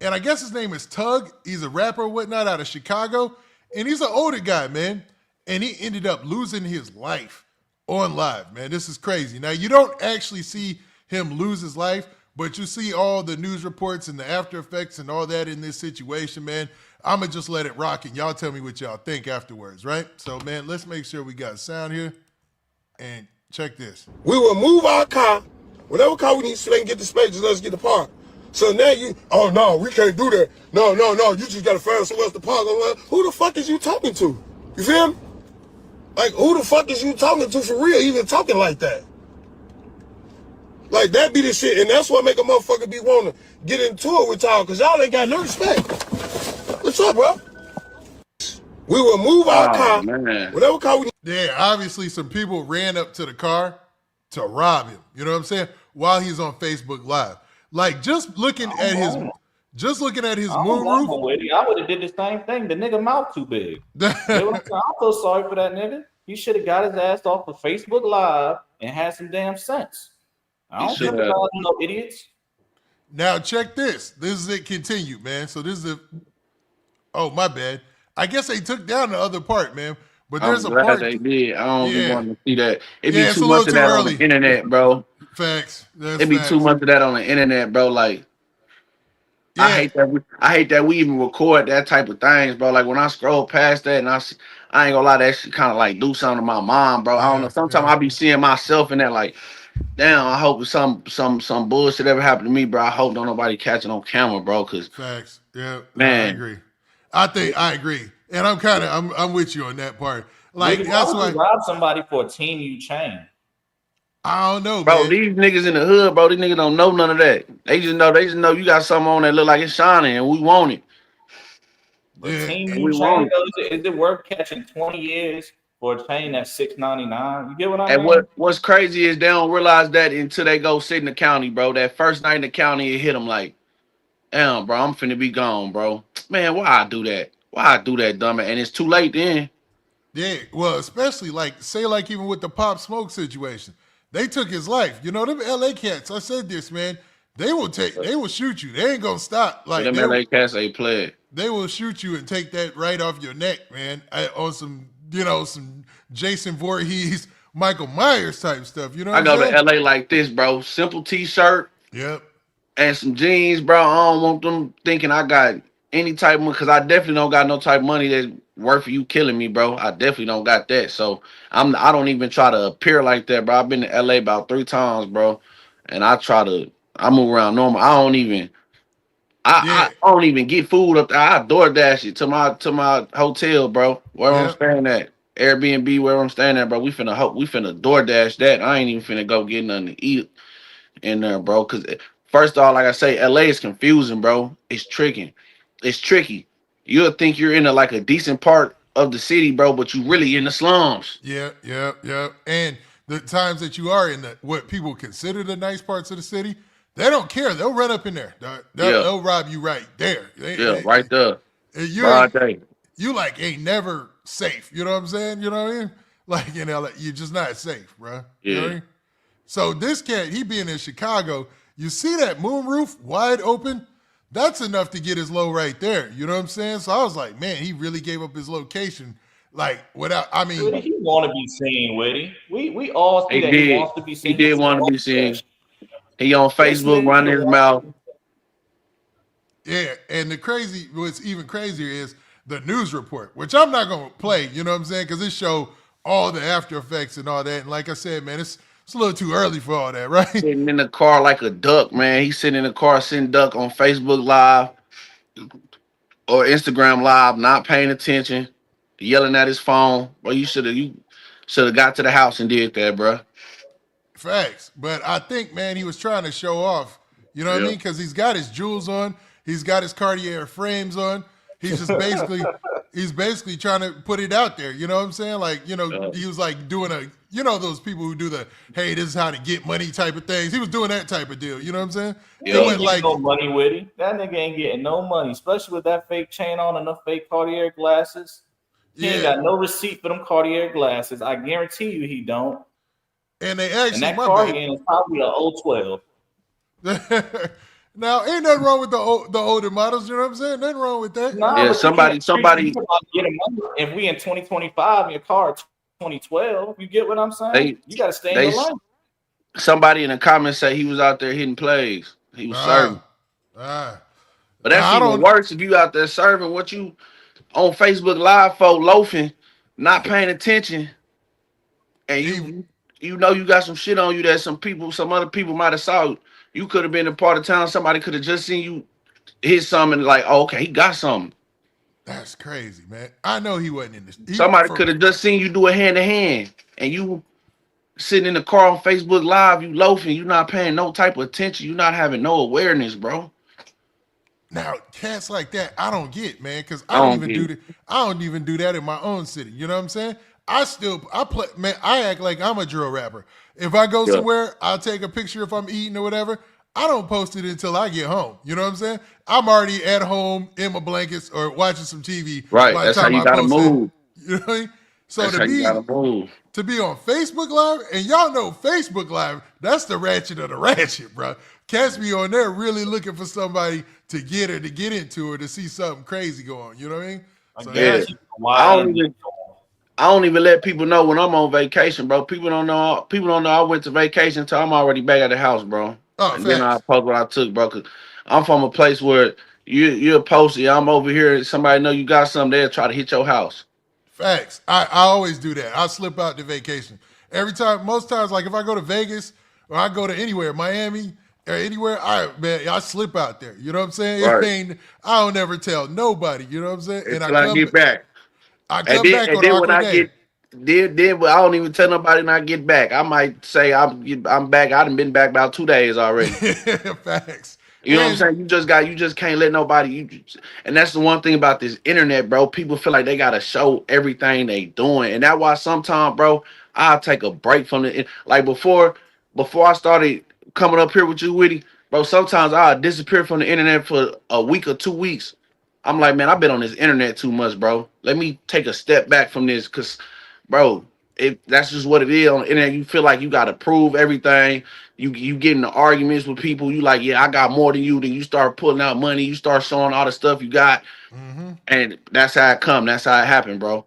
And I guess his name is Tug. He's a rapper or whatnot out of Chicago. And he's an older guy, man. And he ended up losing his life on live, man. This is crazy. Now, you don't actually see him lose his life, but you see all the news reports and the after effects and all that in this situation, man. I'm going to just let it rock, and y'all tell me what y'all think afterwards, right? So, man, let's make sure we got sound here. And check this. We will move our car. Whatever car we need so they can get the space, just let us get the park. So now oh, no, we can't do that. No, you just got to find somewhere else to park. Who the fuck is you talking to? You feel me? Like, who the fuck is you talking to for real, even talking like that? Like, that be the shit, and that's what make a motherfucker be wanting to get into it with y'all, because y'all ain't got no respect. What's up, bro? We will move our car, man. whatever car we need. Yeah, obviously some people ran up to the car to rob him. You know what I'm saying? While he's on Facebook Live. Like, just looking at his moonroof. I would have did the same thing. The nigga mouth too big. You know what I'm saying? I feel sorry for that nigga. He should have got his ass off of Facebook Live and had some damn sense. I don't care about no idiots. Now check this. This is it continued, man. So this is oh, my bad. I guess they took down the other part, man. But I'm there's a glad part. they did. I don't be Yeah. wanting to see that. It Yeah, be it's too a little much of too that on the early. internet, bro. Facts. That's It be facts. too much of that on the internet, bro. Like, Yeah. I hate that we even record that type of things, bro. Like when I scroll past that and I ain't gonna lie, that shit kind of like do something to my mind, bro. I don't know. Sometimes I be seeing myself in that, like, damn. I hope some bullshit ever happen to me, bro. I hope don't nobody catch it on camera, bro. Cause Facts. Yeah. No, I man, agree. I agree. And I'm with you on that part. Like, Nigga, that's why why would you rob somebody for a team you chain? I don't know, bro, man. these niggas in the hood, bro. These niggas don't know none of that. They just know you got something on that look like it's shining, and we want it. A Yeah. team And you we chain, want it. though, is it worth catching 20 years for a chain that's $6.99? You get what I And mean? what's crazy is they don't realize that until they go sit in the county, bro. That first night in the county, it hit them like, damn, bro, I'm finna be gone, bro. Man, why I do that? Why I do that, dumb? And it's too late then. Yeah, well, especially like say like even with the Pop Smoke situation, they took his life. You know them LA cats. I said this, man. They will shoot you. They ain't gonna stop. But Like them LA cats ain't playing. they will shoot you and take that right off your neck, man. On some some Jason Voorhees, Michael Myers type stuff. You know I what go I'm to saying? LA like this, bro. Simple t-shirt Yep. and some jeans, bro. I don't want them thinking I got any type of, because I definitely don't got no type of money that's worth you killing me, bro. I definitely don't got that. So I don't even try to appear like that, bro. I've been to LA about 3 times, bro. And I move around normal. Yeah. I don't even get food up there. I DoorDash it to my hotel, bro. Where I'm Yep. staying at. Airbnb where I'm staying at, bro. We finna DoorDash that. I ain't even finna go get nothing to eat in there, bro. Cause first of all, like I say, LA is confusing, bro. It's tricky. It's tricky. You'll think you're in a decent part of the city, bro, but you really in the slums. Yeah. And the times that you are in what people consider the nice parts of the city, they don't care. They'll run up in there. They'll rob you right there. Right there. You Broad day. you like ain't never safe. You know what I'm saying? You know what I mean? Like in LA, you're just not safe, bro. You know what I Yeah. mean? So this cat, he being in Chicago, you see that moonroof wide open? That's enough to get his low right there. You know what I'm saying? So I was like, man, he really gave up his location. Like without, I mean, He want to be seen, Witty. We all see He that he did. wants to be He seen. did want to be seen. He on This Facebook nigga running his wants mouth. to be yeah. And what's even crazier is the news report, which I'm not gonna play. You know what I'm saying? Because it show all the after effects and all that. And like I said, man, it's a little too early for all that, right? Sitting in the car like a duck, man. He's sitting in the car, sitting duck on Facebook Live or Instagram Live, not paying attention, yelling at his phone. Well, you should have got to the house and did that, bro. Facts. But I think, man, he was trying to show off. You know what I Yeah. mean? Because he's got his jewels on. He's got his Cartier frames on. He's just basically trying to put it out there. You know what I'm saying? Like, he was like doing those people who do the, hey, this is how to get money type of things. He was doing that type of deal. You know what I'm saying? He Yeah. It ain't went getting like, no money, Witty. That nigga ain't getting no money, especially with that fake chain on and the fake Cartier glasses. He ain't yeah. got no receipt for them Cartier glasses. I guarantee you he don't. And they And actually, that my car bad. is probably a 012. Now, ain't nothing wrong with the older models. You know what I'm saying? Nothing wrong with that. Nah, Yeah, but somebody- you getting money. If we in 2025 in your car 2012, you get what I'm saying? You got to stay in your life. Somebody in the comments say he was out there hitting plays. He was serving. But But that's even worse if you out there serving. What you on Facebook Live for, loafing, not paying attention, and you know you got some shit on you that some other people might have saw. You could have been a part of town. Somebody could have just seen you hit something like, oh, okay, he got something. That's crazy, man. I know he wasn't in this. Somebody could have just seen you do a hand-to-hand, and you sitting in the car on Facebook Live, you loafing, you not paying no type of attention, you not having no awareness, bro. Now, cats like that, I don't get, man, because I don't even do that in my own city. You know what I'm saying? I act like I'm a drill rapper. If I go somewhere, I'll take a picture if I'm eating or whatever. I don't post it until I get home. You know what I'm saying? I'm already at home in my blankets or watching some TV. Right, by the that's how time you I gotta post it. move. You know what I mean? So That's how you gotta move. to be on Facebook Live, and y'all know Facebook Live, that's the ratchet of the ratchet, bro. cats be on there really looking for somebody to get her, to get into her, to see something crazy go on. You know what I mean? I So Yeah. guarantee I don't even let people know when I'm on vacation, bro. People don't know. People don't know I went to vacation until I'm already back at the house, bro. Oh, And then I facts. post what I took, bro. Cause I'm from a place where you're posted. I'm over here. Somebody know you got something. They'll try to hit your house. Facts. I always do that. I slip out to vacation. Every time, most times, like if I go to Vegas or I go to anywhere, Miami or anywhere, I slip out there. You know what I'm saying? It Right. ain't, I don't ever tell nobody. You know what I'm saying? And Until I get back. I And come back then, on and an then when awkward I day. then I don't even tell nobody when I get back. I might say I'm back. I done been back about 2 days already. Facts. You know what I'm And saying? You just can't let nobody. And that's the one thing about this internet, bro. People feel like they gotta show everything they doing, and that's why sometimes, bro, I'll take a break from it. Like before I started coming up here with you, Witty, bro. Sometimes I'll disappear from the internet for a week or 2 weeks. I'm like, man, I've been on this internet too much, bro. Let me take a step back from this, cause, bro, that's just what it is on the internet. You feel like you gotta prove everything. You get into arguments with people. You like, yeah, I got more than you. Then you start pulling out money. You start showing all the stuff you got, and that's how it come. That's how it happened, bro.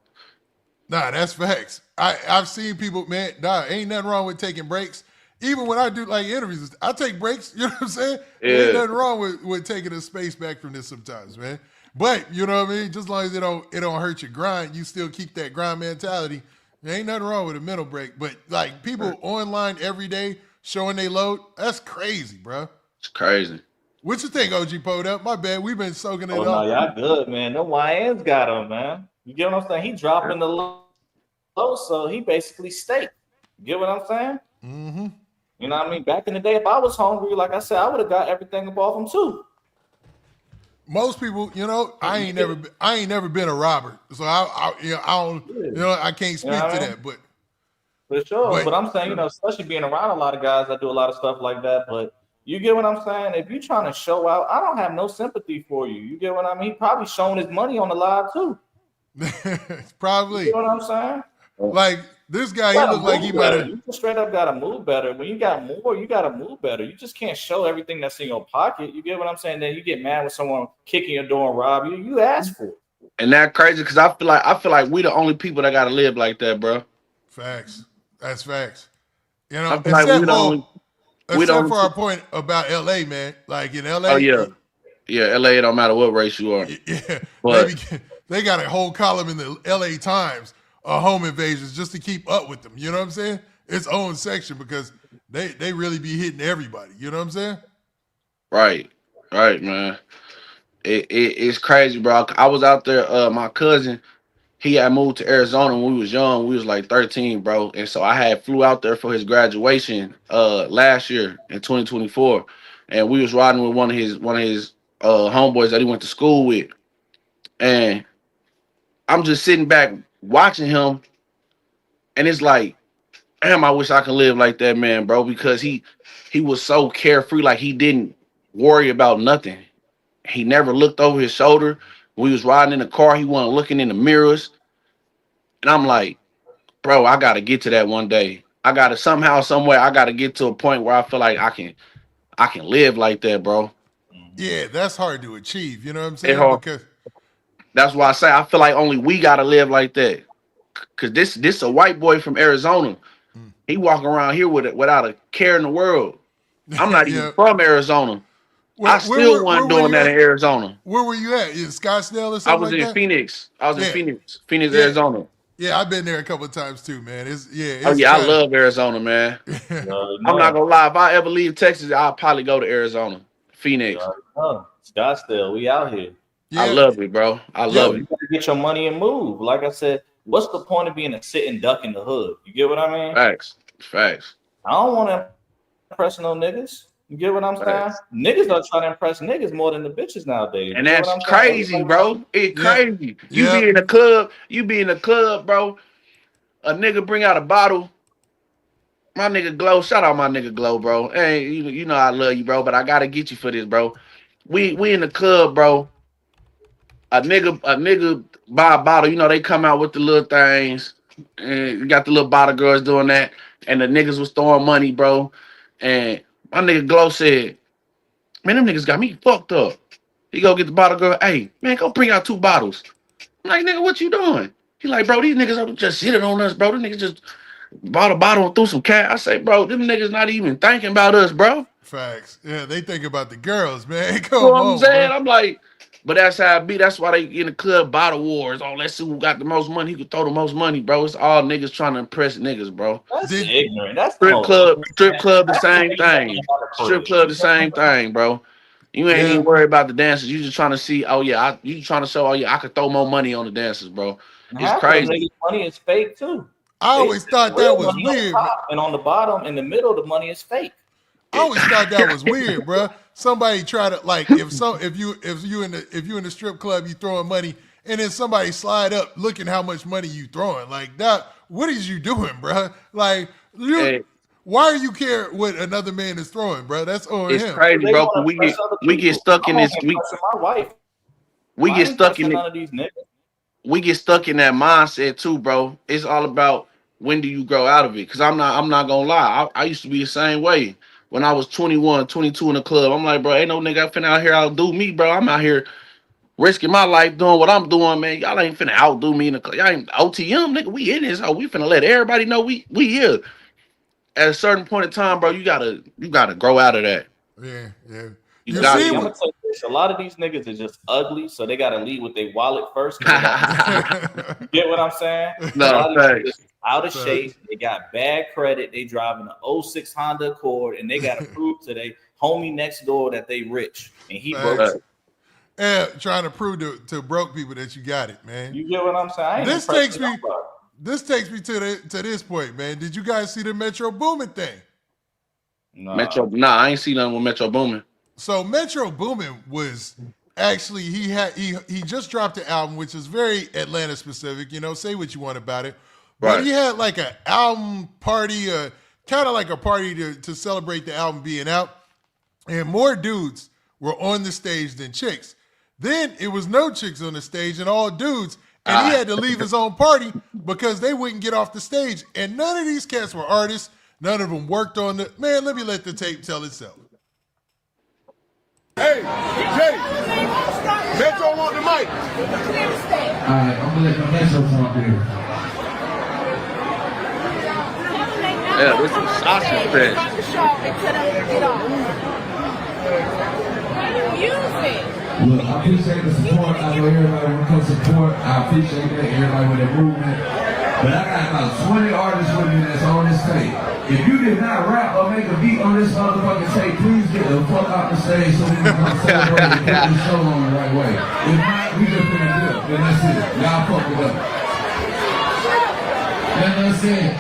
nah, that's facts. I've seen people, man, nah, ain't nothing wrong with taking breaks. Even when I do like interviews, I take breaks. You know what I'm saying? There ain't Yeah. nothing wrong with taking a space back from this sometimes, man. But you know what I mean? Just as long as it don't hurt your grind, you still keep that grind mentality. There ain't nothing wrong with a mental break. But like people online every day showing they load, that's crazy, bro. It's crazy. What you think, OG Poed up? My bad. We've been soaking it Oh no, up. y'all good, man. The YNs got him, man. You get what I'm saying? He dropping the low, so he basically staked. You get what I'm saying? Mm-hmm. You know what I mean? Back in the day, if I was hungry, like I said, I would have got everything up off him too. Most people, you know, I ain't never been a robber, so I don't, I can't speak You know what to I mean? that. But For sure. But- But I'm saying, especially being around a lot of guys that do a lot of stuff like that. But you get what I'm saying? If you're trying to show out, I don't have no sympathy for you. You get what I mean? He probably showing his money on the live too. probably You know what I'm saying? like this guy, he You gotta looked like move he might better. have. You just straight up gotta move better. When you got more, you gotta move better. You just can't show everything that's in your pocket. You get what I'm saying? Then you get mad when someone kicking your door and rob you. You asked for it. And that crazy because I feel like we the only people that gotta live like that, bro. Facts. That's facts. You I know, feel like we the except only for our point about LA, man. Like in LA, Oh yeah. Yeah, LA, it don't matter what race you are. yeah, But they got a whole column in the LA Times of home invasions just to keep up with them. You know what I'm saying? Its own section because they really be hitting everybody. You know what I'm saying? right, man. It's crazy, bro. I was out there. My cousin, he had moved to Arizona when we was young. We was like 13, bro. And so I had flew out there for his graduation last year in 2024. And we was riding with one of his homeboys that he went to school with. And I'm just sitting back watching him, and it's like, damn, I wish I could live like that man, bro, because he was so carefree, like he didn't worry about nothing. He never looked over his shoulder. When we was riding in the car, he wasn't looking in the mirrors. And I'm like, bro, I gotta get to that one day. I gotta somehow, somewhere, I gotta get to a point where I feel like I can live like that, bro. Yeah, that's hard to achieve. You know what I'm It saying? hard. Because That's why I say I feel like only we gotta live like that. Cause this a white boy from Arizona. He walking around here without a care in the world. I'm not even Yeah. from Arizona. I still wasn't doing that in Arizona. Where were you at? In Scottsdale or I something was like in that? Phoenix. I was Yeah. in Phoenix, Yeah. Arizona. Yeah, I've been there a couple of times too, man. It's Oh yeah, I kinda- love Arizona, man. You I'm not gonna lie. If I ever leave Texas, I'll probably go to Arizona, Phoenix. Scottsdale, we out here. Yeah. I love it, bro. I love You it. gotta get your money and move. Like I said, what's the point of being a sitting duck in the hood? You get what I mean? Facts. I don't want to impress no niggas. You get what I'm saying? Niggas are trying to impress niggas more than the bitches nowadays. And You get that's what I'm saying? crazy, bro. It's Yeah. crazy. You Yeah. be in the club, bro. A nigga bring out a bottle. My nigga Glow, shout out my nigga Glow, bro. Hey, you know I love you, bro, but I gotta get you for this, bro. We in the club, bro. A nigga buy a bottle. You know they come out with the little things, and you got the little bottle girls doing that, and the niggas was throwing money, bro. And my nigga Glow said, Man, them niggas got me fucked up. He go get the bottle girl. Hey, man, go bring out 2 bottles. I'm like, nigga, what you doing? He like, bro, these niggas just shitting on us, bro. These niggas just bought a bottle and threw some cat. I say, bro, them niggas not even thinking about us, bro. Facts. Yeah, they think about the girls, man. You Come know what I'm on, saying? bro. I'm like, but that's how it be. That's why they in the club bottle wars. Oh, let's see who got the most money. Who could throw the most money, bro. It's all niggas trying to impress niggas, bro. That's Did- ignorant. That's Strip club, the That's same the niggas thing. about to Strip prove. club, the same thing, bro. You ain't Yeah. even worried about the dancers. You just trying to see, oh yeah, you trying to show, oh yeah, I could throw more money on the dancers, bro. And It's half of them crazy. niggas' money is fake too. I always thought that Real was money on weird. top, and on the bottom, in the middle, the money is fake. I always thought that was weird, bro. Somebody try to like if you in the strip club, you throwing money, and then somebody slide up looking how much money you throwing. Like that, what is you doing, bro? Like Hey. why do you care what another man is throwing, bro? That's on It's him. crazy, They bro. wanna 'Cause impress other we get people. stuck in I'm this. only impressing my wife. We I get ain't stuck in impressing it. none of these niggas. We get stuck in that mindset too, bro. It's all about when do you grow out of it. Cause I'm not gonna lie. I used to be the same way. When I was 21, 22 in the club, I'm like, bro, ain't no nigga finna out here outdo me, bro. I'm out here risking my life doing what I'm doing, man. Y'all ain't finna outdo me in the club. Y'all ain't OTM, nigga. We in this. Oh, we finna let everybody know we here. At a certain point in time, bro, you gotta grow out of that. Yeah. You You got see I'm to. gonna tell you this, a lot of these niggas are just ugly, so they gotta lead with their wallet first. 'Cause they got, you get what I'm saying? No, a lot of thanks. these niggas out of Thanks. shape. They got bad credit. They driving an 06 Honda Accord, and they gotta prove to they homie next door that they rich and he broke. Facts. And trying to prove to broke people that you got it, man. You get what I'm saying? I ain't This impressing takes me- nobody. This takes me to this point, man. Did you guys see the Metro Boomin thing? Nah. I ain't seen nothing with Metro Boomin. So Metro Boomin was actually he just dropped an album which is very Atlanta specific. You know, say what you want about it, but Right. he had like an album party, kind of like a party to celebrate the album being out, and more dudes were on the stage than chicks. Then it was no chicks on the stage and all dudes, and he had to leave his own party because they wouldn't get off the stage. And none of these cats were artists. None of them worked on the man. Let me let the tape tell itself. Hey, Jay, Metro want the mic. Alright, I'm gonna let the Metro talk here. Yeah, this is sausage fest. Look, I appreciate the support. I know everybody want to come support. I appreciate that, everybody with their movement. But I got about 20 artists with me that's on this tape. If you did not rap or make a beat on this motherfucking tape, please get the fuck out the stage so we can come celebrate and put this show on the right way. If not, we just finna dip. And that's it. Y'all fuck it up. That's it.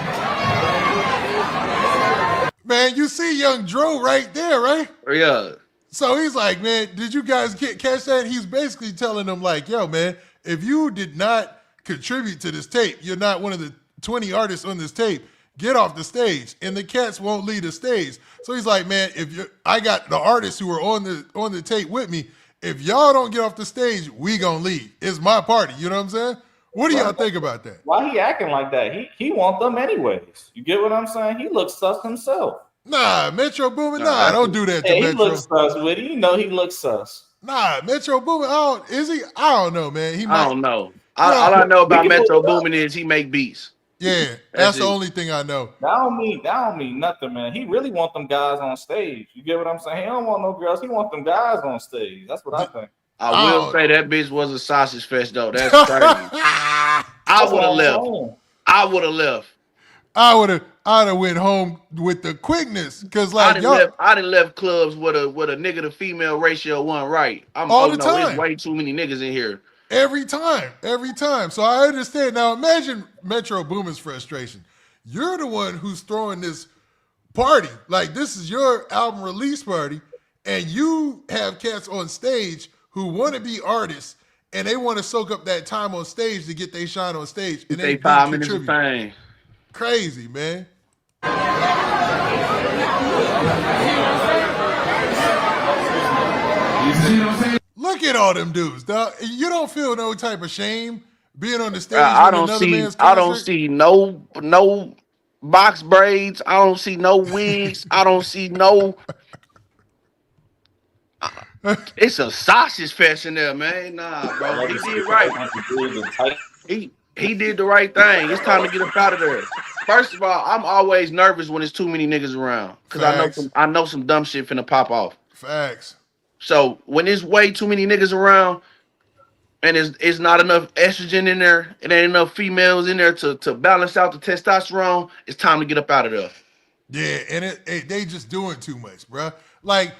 Man, you see Young Dro right there, right? Yeah. So he's like, man, did you guys catch that? He's basically telling them like, yo, man, if you did not contribute to this tape, you're not one of the 20 artists on this tape, get off the stage. And the cats won't leave the stage. So he's like, man, I got the artists who are on the tape with me. If y'all don't get off the stage, we gonna leave. It's my party. You know what I'm saying? What do y'all think about that? Why he acting like that? He want them anyways. You get what I'm saying? He looks sus himself. Nah, Metro Boomin, nah, don't do that to Hey, he Metro. looks sus with it. You know he looks sus. Nah, Metro Boomin, is he? I don't know, man. He might. I don't know. All I know about We can Metro look it up. Boomin is he make beats. Yeah, That's that's the it. only thing I know. That don't mean nothing, man. He really want them guys on stage. You get what I'm saying? He don't want no girls. He want them guys on stage. That's what I think. I will Oh. say that bitch was a sausage fest though. That's crazy. I That's would what have I'm left. saying. I would have left. I'd have went home with the quickness, cause I like done y'all left. I done left clubs with a nigga to female ratio one right. All the no, time. there's way too many niggas in here. every time. So I understand. Now imagine Metro Boomin's frustration. You're the one who's throwing this party. Like this is your album release party, and you have cats on stage who want to be artists and they want to soak up that time on stage to get their shine on stage. And They didn't 5 minutes of contribute. fame. Crazy, man. You see what I'm saying? Look at all them dudes, dog. You don't feel no type of shame being on the stage I with don't another see. man's I concert? don't see no box braids. I don't see no wigs. I don't see no. It's a sausage fest in there, man. Nah, bro. He did right. He did the right thing. It's time to get up out of there. First of all, I'm always nervous when there's too many niggas around because Facts. I know some dumb shit finna pop off. Facts. So when there's way too many niggas around and it's not enough estrogen in there, it ain't enough females in there to balance out the testosterone, it's time to get up out of there. Yeah, and they just doing too much, bro. Like,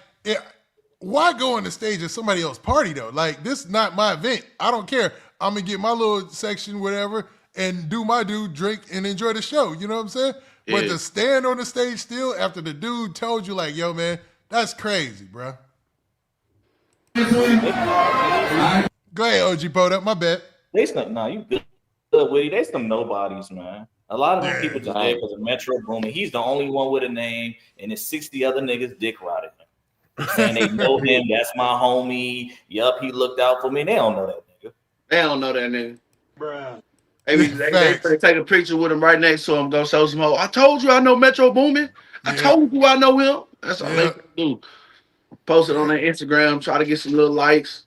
why go on the stage at somebody else's party though? Like, this is not my event. I don't care. I'm gonna get my little section, whatever, and do my dude, drink, and enjoy the show. You know what I'm saying? Yeah. But to stand on the stage still after the dude told you, like, yo, man, that's crazy, bro. Go ahead, OG Poed up. My bad. They some you good, Woody. They some nobodies, man. A lot of them people just there because of Metro Boomin. He's the only one with a name, and there's 60 other niggas dick riding him. Saying they know him. That's my homie. Yup, he looked out for me. They don't know that nigga. They don't know that nigga. Bruh. They take a picture with him right next to him, go show some more. I told you I know Metro Boomin. I told you I know him. That's all they do. Post it on their Instagram, try to get some little likes.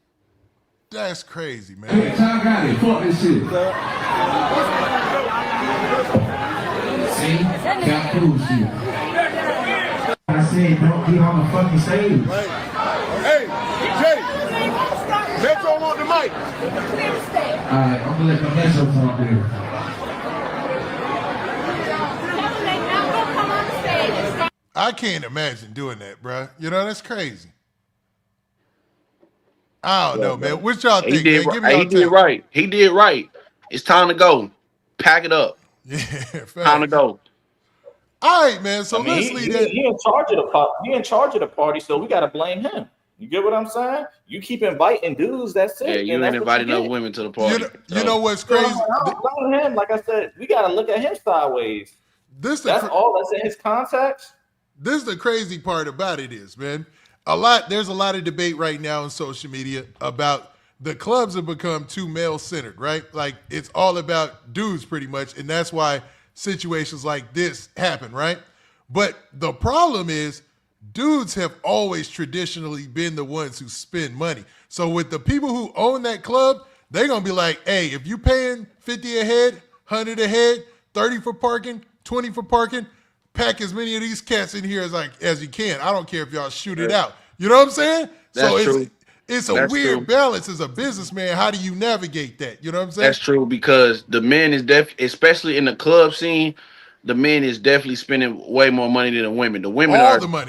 That's crazy, man. Hey, Tom got it. Fuck this shit. See? Got cool shit. I said, don't get on the fucking stage. Hey, Jay, Metro on the mic. Alright, I'm gonna let the Metro talk there. I can't imagine doing that, bro. You know, that's crazy. I don't know, man. What y'all think, man? Give me He did right. He did right. It's time to go. Pack it up. Yeah, time to go. All right, man. So let's leave that. He in charge of the party. He in charge of the party, so we gotta blame him. You get what I'm saying? You keep inviting dudes. That's it. Yeah, you ain't inviting no women to the party. You know what's crazy? I don't blame him. Like I said, we gotta look at him sideways. That's all that's in his contacts. This is the crazy part about it is, man. There's a lot of debate right now on social media about the clubs have become too male-centered, right? Like, it's all about dudes pretty much, and that's why situations like this happen, right? But the problem is dudes have always traditionally been the ones who spend money. So with the people who own that club, they're going to be like, hey, if you paying 50 a head, 100 a head, 30 for parking, 20 for parking, pack as many of these cats in here as you can. I don't care if y'all shoot it out. You know what I'm saying? That's true. It's a weird balance as a businessman. How do you navigate that? You know what I'm saying? That's true because the men is especially in the club scene, the men is definitely spending way more money than the women. The women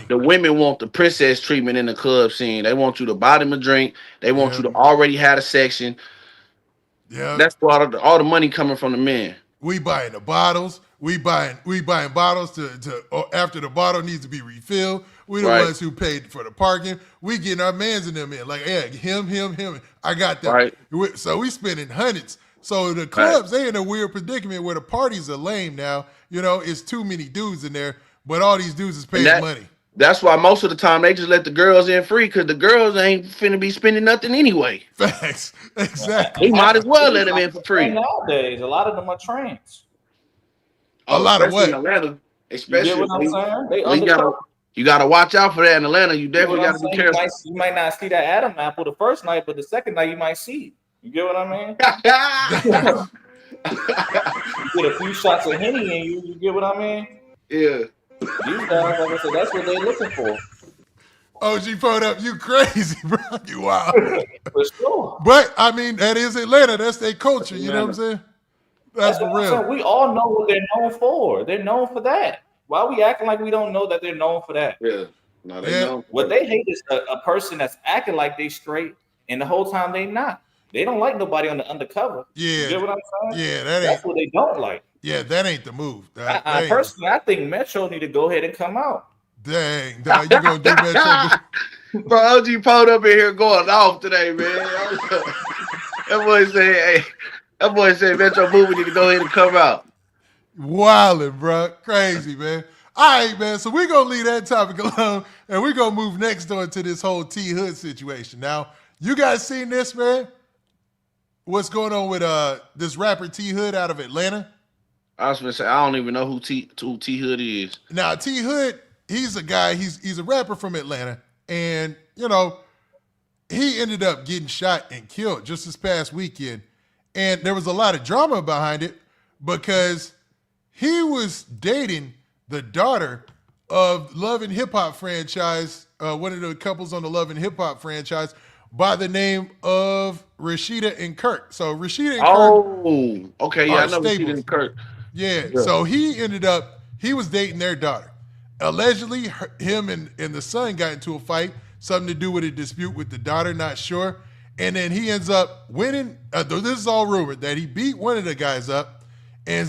the women want the princess treatment in the club scene. They want you to buy them a drink. They want you to already have a section. Yeah. That's all the money coming from the men. We buying the bottles. We buying bottles to after the bottle needs to be refilled. We the ones who paid for the parking. We getting our mans in them in. Like, yeah, him. I got that. Right. So we spending hundreds. So the clubs, they in a weird predicament where the parties are lame now. You know, it's too many dudes in there, but all these dudes is paying money. That's why most of the time they just let the girls in free because the girls ain't finna be spending nothing anyway. Facts. Exactly. He might as well let them in for free. Nowadays, a lot of them are trans. A lot of what? In Atlanta, especially. You get what I'm saying? You gotta watch out for that in Atlanta. You definitely gotta be careful. You might not see that Adam apple the first night, but the second night you might see it. You get what I mean? You get a few shots of Henny in you. You get what I mean? Yeah. These guys, like I said, that's what they're looking for. OG Poed up, you crazy, bro. You wild. For sure. But I mean, that is Atlanta. That's their culture. You know what I'm saying? That's for real. We all know what they're known for. They're known for that. Why are we acting like we don't know that they're known for that? Yeah. No, they know. What they hate is a person that's acting like they straight and the whole time they not. They don't like nobody on the undercover. Yeah. You get what I'm saying? Yeah, that's what they don't like. Yeah, that ain't the move. Personally, I think Metro need to go ahead and come out. Dang, dog, you gonna do Metro? Bro, OG Poed up in here going off today, man. That boy said Metro Boomin need to go ahead and come out. Wildin', bro. Crazy, man. All right, man. So we're going to leave that topic alone, and we're going to move next on to this whole T-Hood situation. Now, you guys seen this, man? What's going on with this rapper T-Hood out of Atlanta? I was going to say, I don't even know who T-Hood is. Now, T-Hood, he's a guy, he's a rapper from Atlanta, and, you know, he ended up getting shot and killed just this past weekend. And there was a lot of drama behind it because he was dating the daughter of Love and Hip Hop franchise, one of the couples on the Love and Hip Hop franchise, by the name of Rashida and Kirk. So Rashida and Kirk. Oh, okay, yeah, I know Rashida and Kirk. Yeah, so he was dating their daughter. Allegedly, him and the son got into a fight, something to do with a dispute with the daughter, not sure. And then he ends up winning. This is all rumored that he beat one of the guys up, and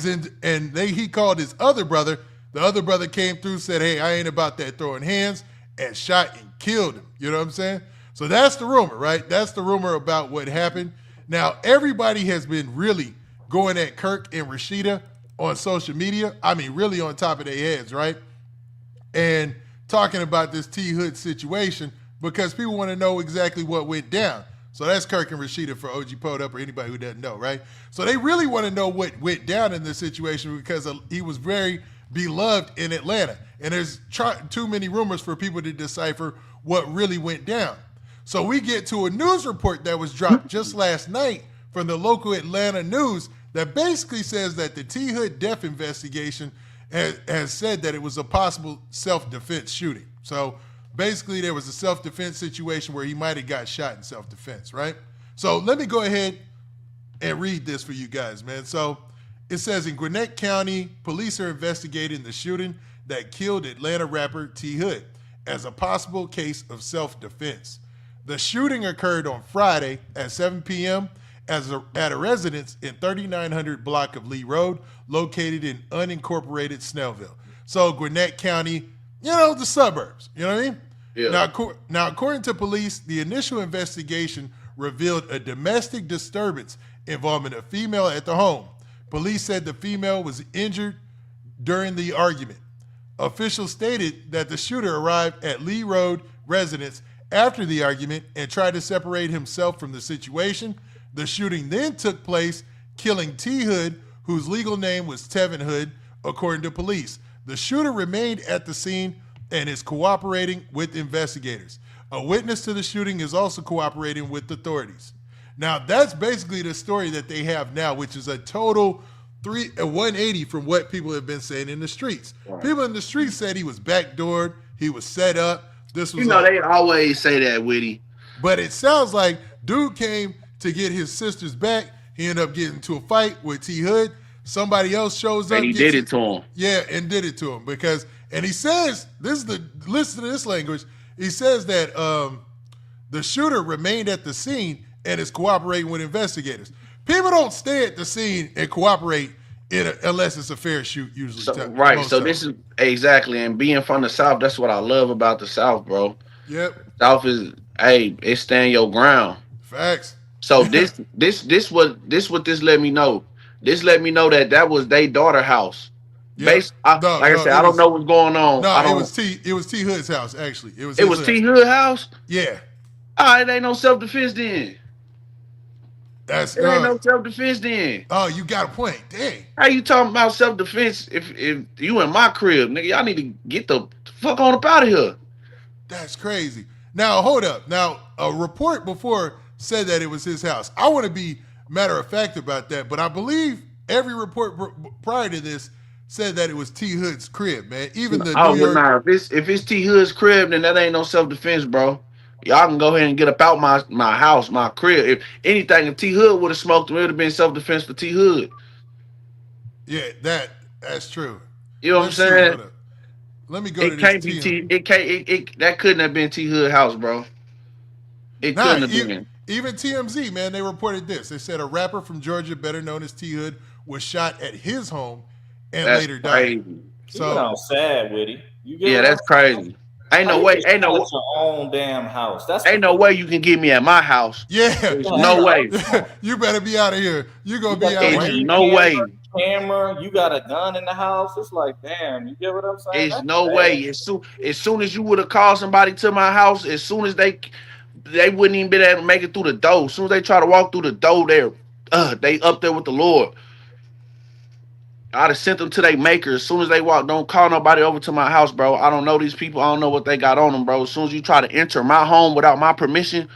he called his other brother. The other brother came through, said, "Hey, I ain't about that throwing hands," and shot and killed him. You know what I'm saying? So that's the rumor, right? That's the rumor about what happened. Now, everybody has been really going at Kirk and Rashida on social media. I mean, really on top of their heads, right? And talking about this T-Hood situation because people want to know exactly what went down. So that's Kirk and Rashida for OG Poed Up or anybody who doesn't know, right? So they really want to know what went down in this situation because he was very beloved in Atlanta. And there's too many rumors for people to decipher what really went down. So we get to a news report that was dropped just last night from the local Atlanta news that basically says that the T-Hood death investigation has said that it was a possible self-defense shooting. So basically there was a self-defense situation where he might have got shot in self-defense, right? So let me go ahead and read this for you guys, man. So it says in Gwinnett County, police are investigating the shooting that killed Atlanta rapper T-Hood as a possible case of self-defense. The shooting occurred on Friday at 7 p.m. at a residence in 3900 block of Lee Road, located in unincorporated Snellville. So Gwinnett County, the suburbs, you know what I mean? Yeah. Now, according to police, the initial investigation revealed a domestic disturbance involving a female at the home. Police said the female was injured during the argument. Officials stated that the shooter arrived at Lee Road residence after the argument and tried to separate himself from the situation. The shooting then took place, killing T-Hood, whose legal name was Tevin Hood, according to police. The shooter remained at the scene and is cooperating with investigators. A witness to the shooting is also cooperating with authorities. Now, that's basically the story that they have now, which is a total 180 from what people have been saying in the streets. Right. People in the streets said he was backdoored, he was set up. This was they always say that, Witty. But it sounds like dude came to get his sisters back. He ended up getting into a fight with T-Hood. Somebody else shows up. And he did it to him. Yeah, and did it to him and he says, listen to this language. He says that the shooter remained at the scene and is cooperating with investigators. People don't stay at the scene and cooperate unless it's a fair shoot, usually. Right. So this is exactly, and being from the South, that's what I love about the South, bro. Yep. South is, it's stand your ground. Facts. So this what this let me know. This let me know that was their daughter house. Yep. I don't know what's going on. No, it was T Hood's house, actually. It was T Hood house? Yeah. It ain't no self-defense then. It ain't no self-defense then. Oh, you got a point. Dang. How you talking about self-defense if you in my crib, nigga? Y'all need to get the fuck on up out of here. That's crazy. Now, hold up. Now, a report before said that it was his house. I want to be matter of fact about that, but I believe every report prior to this said that it was T Hood's crib, man. Even the New York. Nah, if it's T Hood's crib, then that ain't no self-defense, bro. Y'all can go ahead and get up out my house, my crib. If anything, if T Hood would have smoked, it would have been self-defense for T Hood. Yeah, that's true. You know what I'm saying? Let me go to this. That couldn't have been T Hood house, bro. It couldn't have been. Even TMZ, man, they reported this. They said a rapper from Georgia, better known as T Hood, was shot at his home and later died. So you sound sad, Witty. That's crazy. Ain't no way. Ain't no your own damn house. Ain't no way you can get me at my house. Yeah, no way. You better be out of here. You gonna be out of here. No way. Camera, you got a gun in the house. It's like, damn, you get what I'm saying? It's no way. As soon as you would have called somebody to my house, as soon as they wouldn't even be able to make it through the door. As soon as they try to walk through the door, they up there with the Lord. I'd have sent them to their maker. As soon as they walk, don't call nobody over to my house, bro. I don't know these people. I don't know what they got on them, bro. As soon as you try to enter my home without my permission,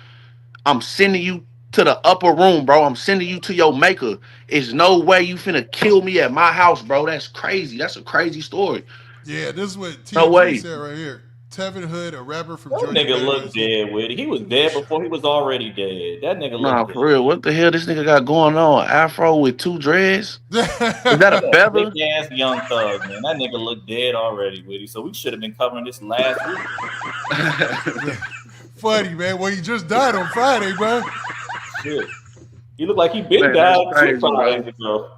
I'm sending you to the upper room, bro. I'm sending you to your maker. There's no way you finna kill me at my house, bro. That's crazy. That's a crazy story. Yeah, this is what No TMZ way. said right here. Tevin Hood, a rapper from That Georgia, nigga better look dead with it. He was dead before he was already dead. That nigga Nah, look for dead. real. What the hell this nigga got going on? Afro with 2 dreads? Is that a Yeah, big feather? ass young thug, man. That nigga look dead already with it. So we should have been covering this last week. Funny, man. Well, he just died on Friday, bro. Shit. He looked like he been Man, that's died crazy, 2 bro. Fridays ago.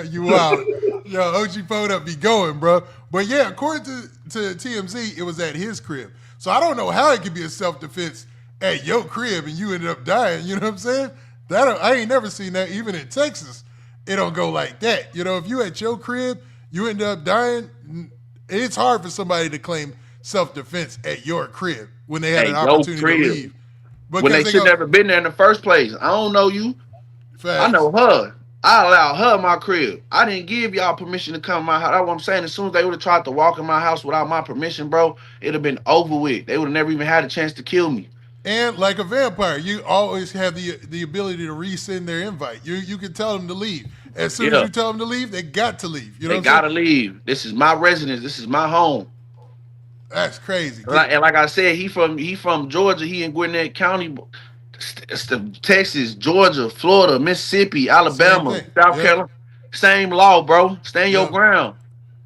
You wild. Yo, OG Poed up be going, bro. But yeah, according to TMZ, it was at his crib. So I don't know how it could be a self-defense at your crib and you ended up dying. You know what I'm saying? I ain't never seen that. Even in Texas, it don't go like that. You know, if you at your crib, you end up dying, it's hard for somebody to claim self-defense at your crib when they had Hey, an your opportunity crib. to leave. When they should never been there in the first place. I don't know you. I know her. I allowed her in my crib. I didn't give y'all permission to come to my house. That's what I'm saying. As soon as they would have tried to walk in my house without my permission, bro, it'd have been over with. They would have never even had a chance to kill me. And like a vampire, you always have the ability to resend their invite. You can tell them to leave. As soon as you tell them to leave, they got to leave. You know they gotta leave. This is my residence. This is my home. That's crazy. And like I said, he from Georgia. He in Gwinnett County, Texas, Georgia, Florida, Mississippi, Alabama, South Carolina. Same law, bro. Stand your ground.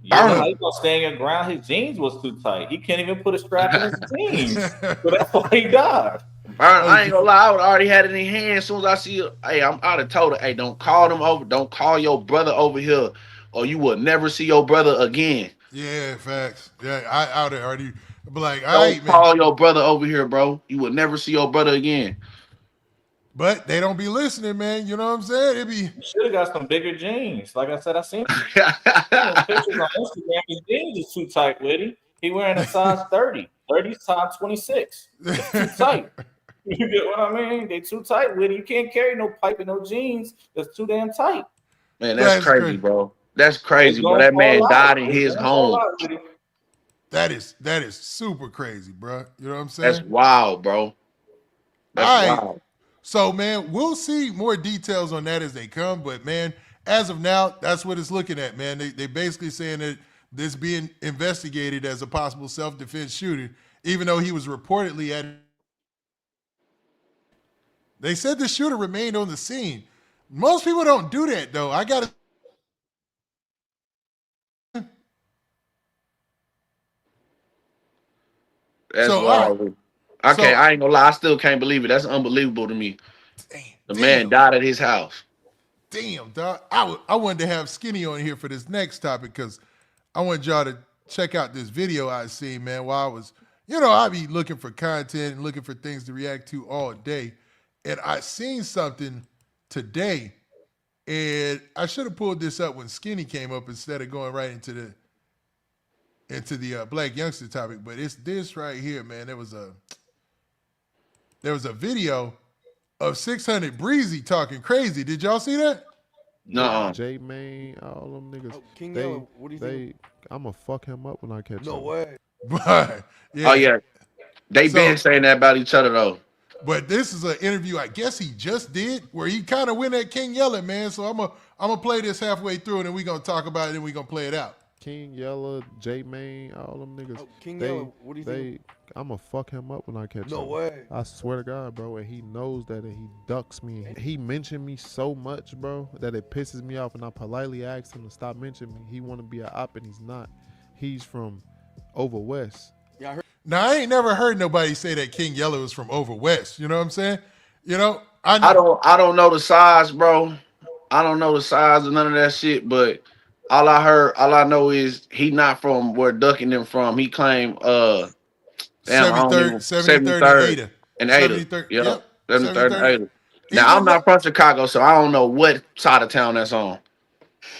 Yeah, how you gonna stand your ground? His jeans was too tight. He can't even put a strap in his jeans. So that's why he died. I ain't gonna lie, I would already had it in hand. As soon as I see it, hey, I'd have told her, hey, don't call them over, don't call your brother over here, or you will never see your brother again. Yeah, facts. Yeah, I would have already be like, don't call your brother over here, bro. You will never see your brother again. But they don't be listening, man. You know what I'm saying? It be. You should have got some bigger jeans. Like I said, I seen pictures on Instagram. His jeans is too tight with him. He wearing a size 30. 30 size 26. It's too tight. You get what I mean? They too tight with it. You can't carry no pipe and no jeans. That's too damn tight. Man, that's crazy, bro. That's crazy, bro. That man died in his home. That is super crazy, bro. You know what I'm saying? That's wild, bro. That's wild. So, man, we'll see more details on that as they come. But, man, as of now, that's what it's looking at, man. They basically saying that this being investigated as a possible self-defense shooting, even though he was reportedly at. They said the shooter remained on the scene. Most people don't do that, though. I got to. That's wild. I ain't gonna lie. I still can't believe it. That's unbelievable to me. The man died at his house. Damn, dog. I wanted to have Skinny on here for this next topic because I wanted y'all to check out this video I seen, man, while I was, I be looking for content and looking for things to react to all day. And I seen something today, and I should have pulled this up when Skinny came up instead of going right into the Blac Youngsta topic. But it's this right here, man. There was a video of 600 Breezy talking crazy. Did y'all see that? No. J Main, all them niggas. Oh, King Yellow, what do you think? I'ma fuck him up when I catch him. No way. But yeah. Oh yeah. They been saying that about each other though. But this is an interview I guess he just did where he kind of went at King Yellow, man. So I'm gonna play this halfway through and then we're gonna talk about it and we're gonna play it out. King Yellow, J Main, all them niggas. Oh, King Yellow, what do you think? I'ma fuck him up when I catch him. No way. I swear to God, bro. And he knows that, and he ducks me. He mentioned me so much, bro, that it pisses me off. And I politely asked him to stop mentioning me. He want to be an op, and he's not. He's from over west. Yeah, I heard. Now I ain't never heard nobody say that King Yellow is from over west. You know what I'm saying? I don't know the size, bro. I don't know the size of none of that shit, but all I know is he not from where Ducking them from. He claimed 73rd and Ada. Yep. 73rd and Ada. Now I'm not from Chicago, so I don't know what side of town that's on.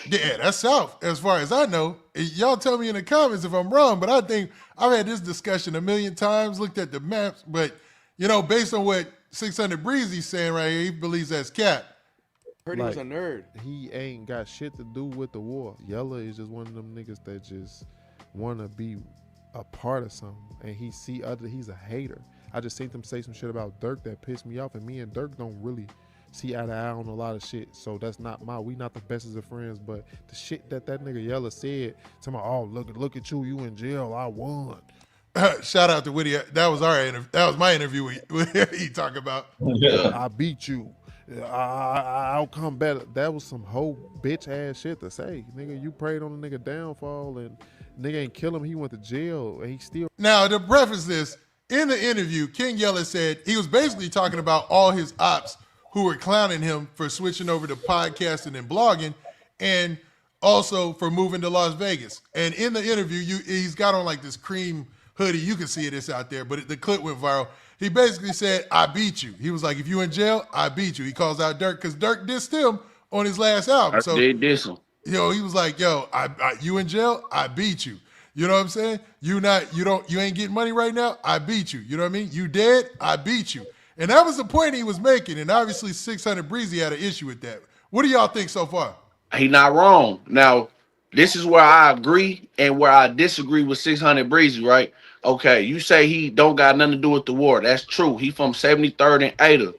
Yeah, that's south, as far as I know. Y'all tell me in the comments if I'm wrong, but I think I've had this discussion a million times, looked at the maps, but based on what 600 Breezy's saying right here, he believes that's cap. Heard he was a nerd. He ain't got shit to do with the war. Yella is just one of them niggas that just want to be a part of something, and he's a hater. I just seen them say some shit about Dirk that pissed me off, and me and Dirk don't really see eye to eye on a lot of shit. So that's not we not the best of friends. But the shit that nigga Yella said to my, oh look at you in jail, I won. Shout out to Whitty. That was that was my interview. He talk about. I beat you. I'll come better. That was some whole bitch ass shit to say. Nigga, you prayed on the nigga downfall and nigga ain't kill him. He went to jail and he still. Now, to preface this, in the interview, King Yella said he was basically talking about all his ops who were clowning him for switching over to podcasting and blogging, and also for moving to Las Vegas. And in the interview, he's got on like this cream hoodie. You can see this out there, but the clip went viral. He basically said, I beat you. He was like, if you in jail, I beat you. He calls out Dirk because Dirk dissed him on his last album. So did diss him. He was like, yo, you in jail, I beat you. You know what I'm saying? You ain't getting money right now, I beat you. You know what I mean? You dead, I beat you. And that was the point he was making. And obviously 600 Breezy had an issue with that. What do y'all think so far? He not wrong. Now, this is where I agree and where I disagree with 600 Breezy, right? Okay, you say he don't got nothing to do with the war. That's true. He from 73rd and Ada.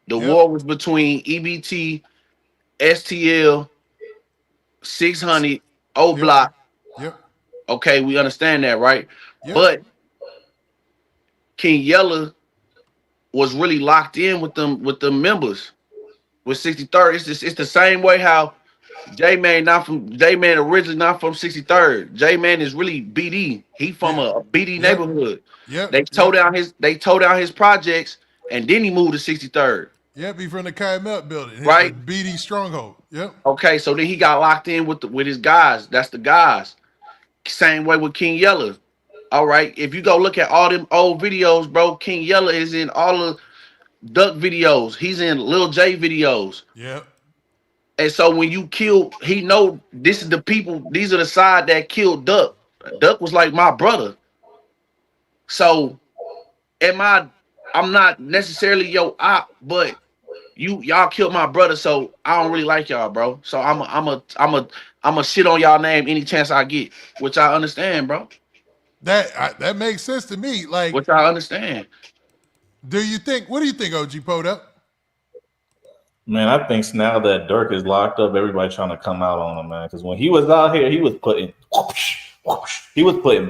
The war was between EBT, STL, 600, O Block. Yep. Okay, we understand that, right? Yep. But King Yella was really locked in with the members with 63rd. It's the same way how J-Man originally not from 63rd. J-Man is really BD. He from a BD neighborhood. Yeah. They tore down his projects and then he moved to 63rd. Yep, he from the Kayamelt building. Right. BD stronghold. Yep. Okay, so then he got locked in with his guys. That's the guys. Same way with King Yella. All right. If you go look at all them old videos, bro, King Yella is in all the Duck videos. He's in Lil J videos. Yep. And so when you kill, he know this is the people, these are the side that killed Duck. Duck was like my brother. So I'm not necessarily your op, but y'all killed my brother, so I don't really like y'all, bro. So I'm a shit on y'all name any chance I get, which I understand, bro. That makes sense to me. Like, which I understand. What do you think, OG Poed up? Man, I think now that Dirk is locked up, everybody trying to come out on him, man. Because when he was out here, he was putting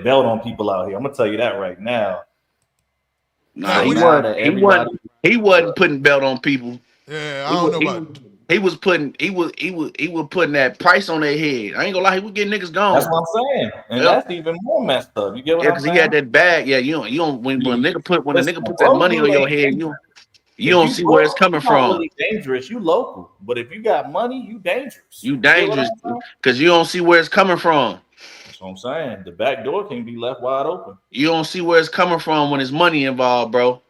belt on people out here. I'm gonna tell you that right now. Nah, he wasn't putting belt on people. Yeah, I don't know about. He was putting that price on their head. I ain't gonna lie, he was getting niggas gone. That's what I'm saying, and that's even more messed up. You get what I'm saying? Because he had that bag. Yeah, you don't when a nigga put that money on your head, you don't see where it's coming from. Really dangerous. You local, but if you got money, you dangerous. You dangerous because you don't see where it's coming from. That's what I'm saying. The back door can be left wide open. You don't see where it's coming from when there's money involved, bro.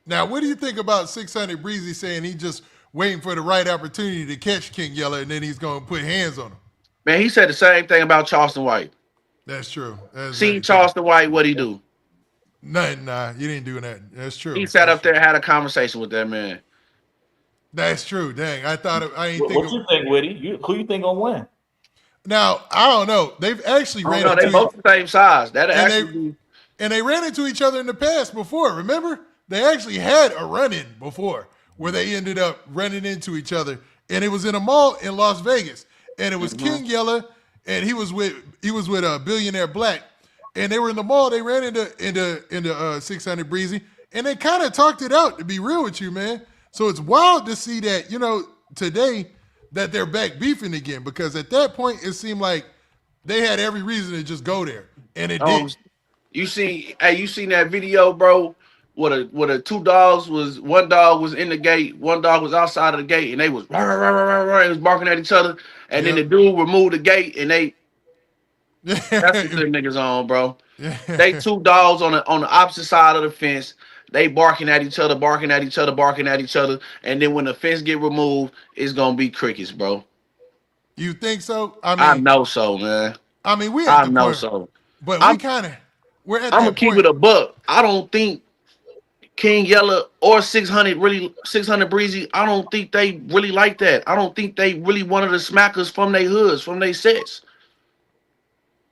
Now, what do you think about 600 Breezy saying he just waiting for the right opportunity to catch King Yella and then he's going to put hands on him? Man, he said the same thing about Charleston White. That's true. See Charleston White, what'd he do? Nothing, nah, he didn't do that. That's true. He sat up there and had a conversation with that man. That's true. Dang, I ain't think. What you think, Whitty? Who you think gonna win? Now, I don't know. They've actually ran into they both the same size. And they ran into each other in the past before. Remember? They actually had a run-in before where they ended up running into each other, and it was in a mall in Las Vegas. And it was King Yella, and he was with Billionaire Blac, and they were in the mall. They ran into 600 Breezy, and they kind of talked it out. To be real with you, man. So it's wild to see that today that they're back beefing again, because at that point it seemed like they had every reason to just go there, and it did. You seen that video, bro? What two dogs was, one dog was in the gate, one dog was outside of the gate, and they was it was barking at each other, and then the dude removed the gate, and that's what the niggas on, bro. They two dogs on the opposite side of the fence. They barking at each other, and then when the fence get removed, it's gonna be crickets, bro. You think so? I know so, man. I mean, we're at the point, so, but we're at. I'm gonna keep it a buck. I don't think King Yella or 600 Breezy, I don't think they really like that. I don't think they really wanted to smack us from their hoods, from their sets.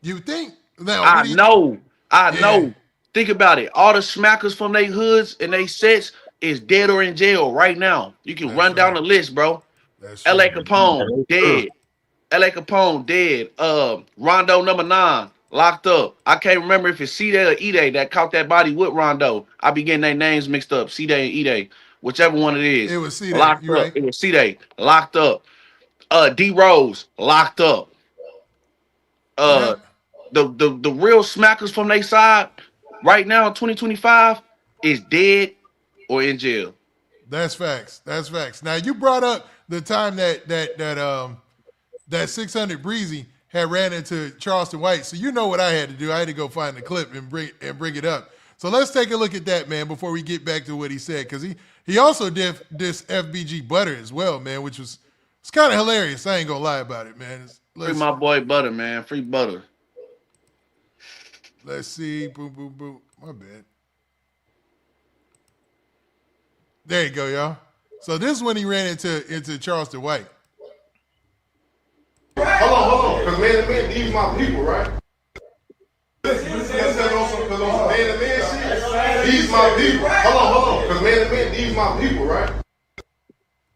You think? Now, I know. Think about it. All the smackers from they hoods and they sets is dead or in jail right now. You can run down the list, bro. That's L.A. true. Capone, dead. L.A. Capone, dead. Rondo number 9, locked up. I can't remember if it's C-Day or E-Day that caught that body with Rondo. I be getting their names mixed up. C-Day and E-Day. Whichever one it is. It was C-Day. Locked You up. right. It was C-Day. Locked up. D-Rose, locked up. The real smackers from their side right now in 2025 is dead or in jail. That's facts. That's facts. Now you brought up the time that 600 Breezy had ran into Charleston White. So you know what I had to do. I had to go find the clip and bring it up. So let's take a look at that, man, before we get back to what he said, because he also did this FBG Butter as well, man, which was it's kind of hilarious. I ain't gonna lie about it, man. Free my boy Butter, man. Free Butter. Let's see. Boom, boom, boom. My bad. There you go, y'all. So this is when he ran into Charleston White. Hold on. Because man to man, these my people, right? Listen, on some man to man shit. These my people. Hold on. Because man to man, these my people, right?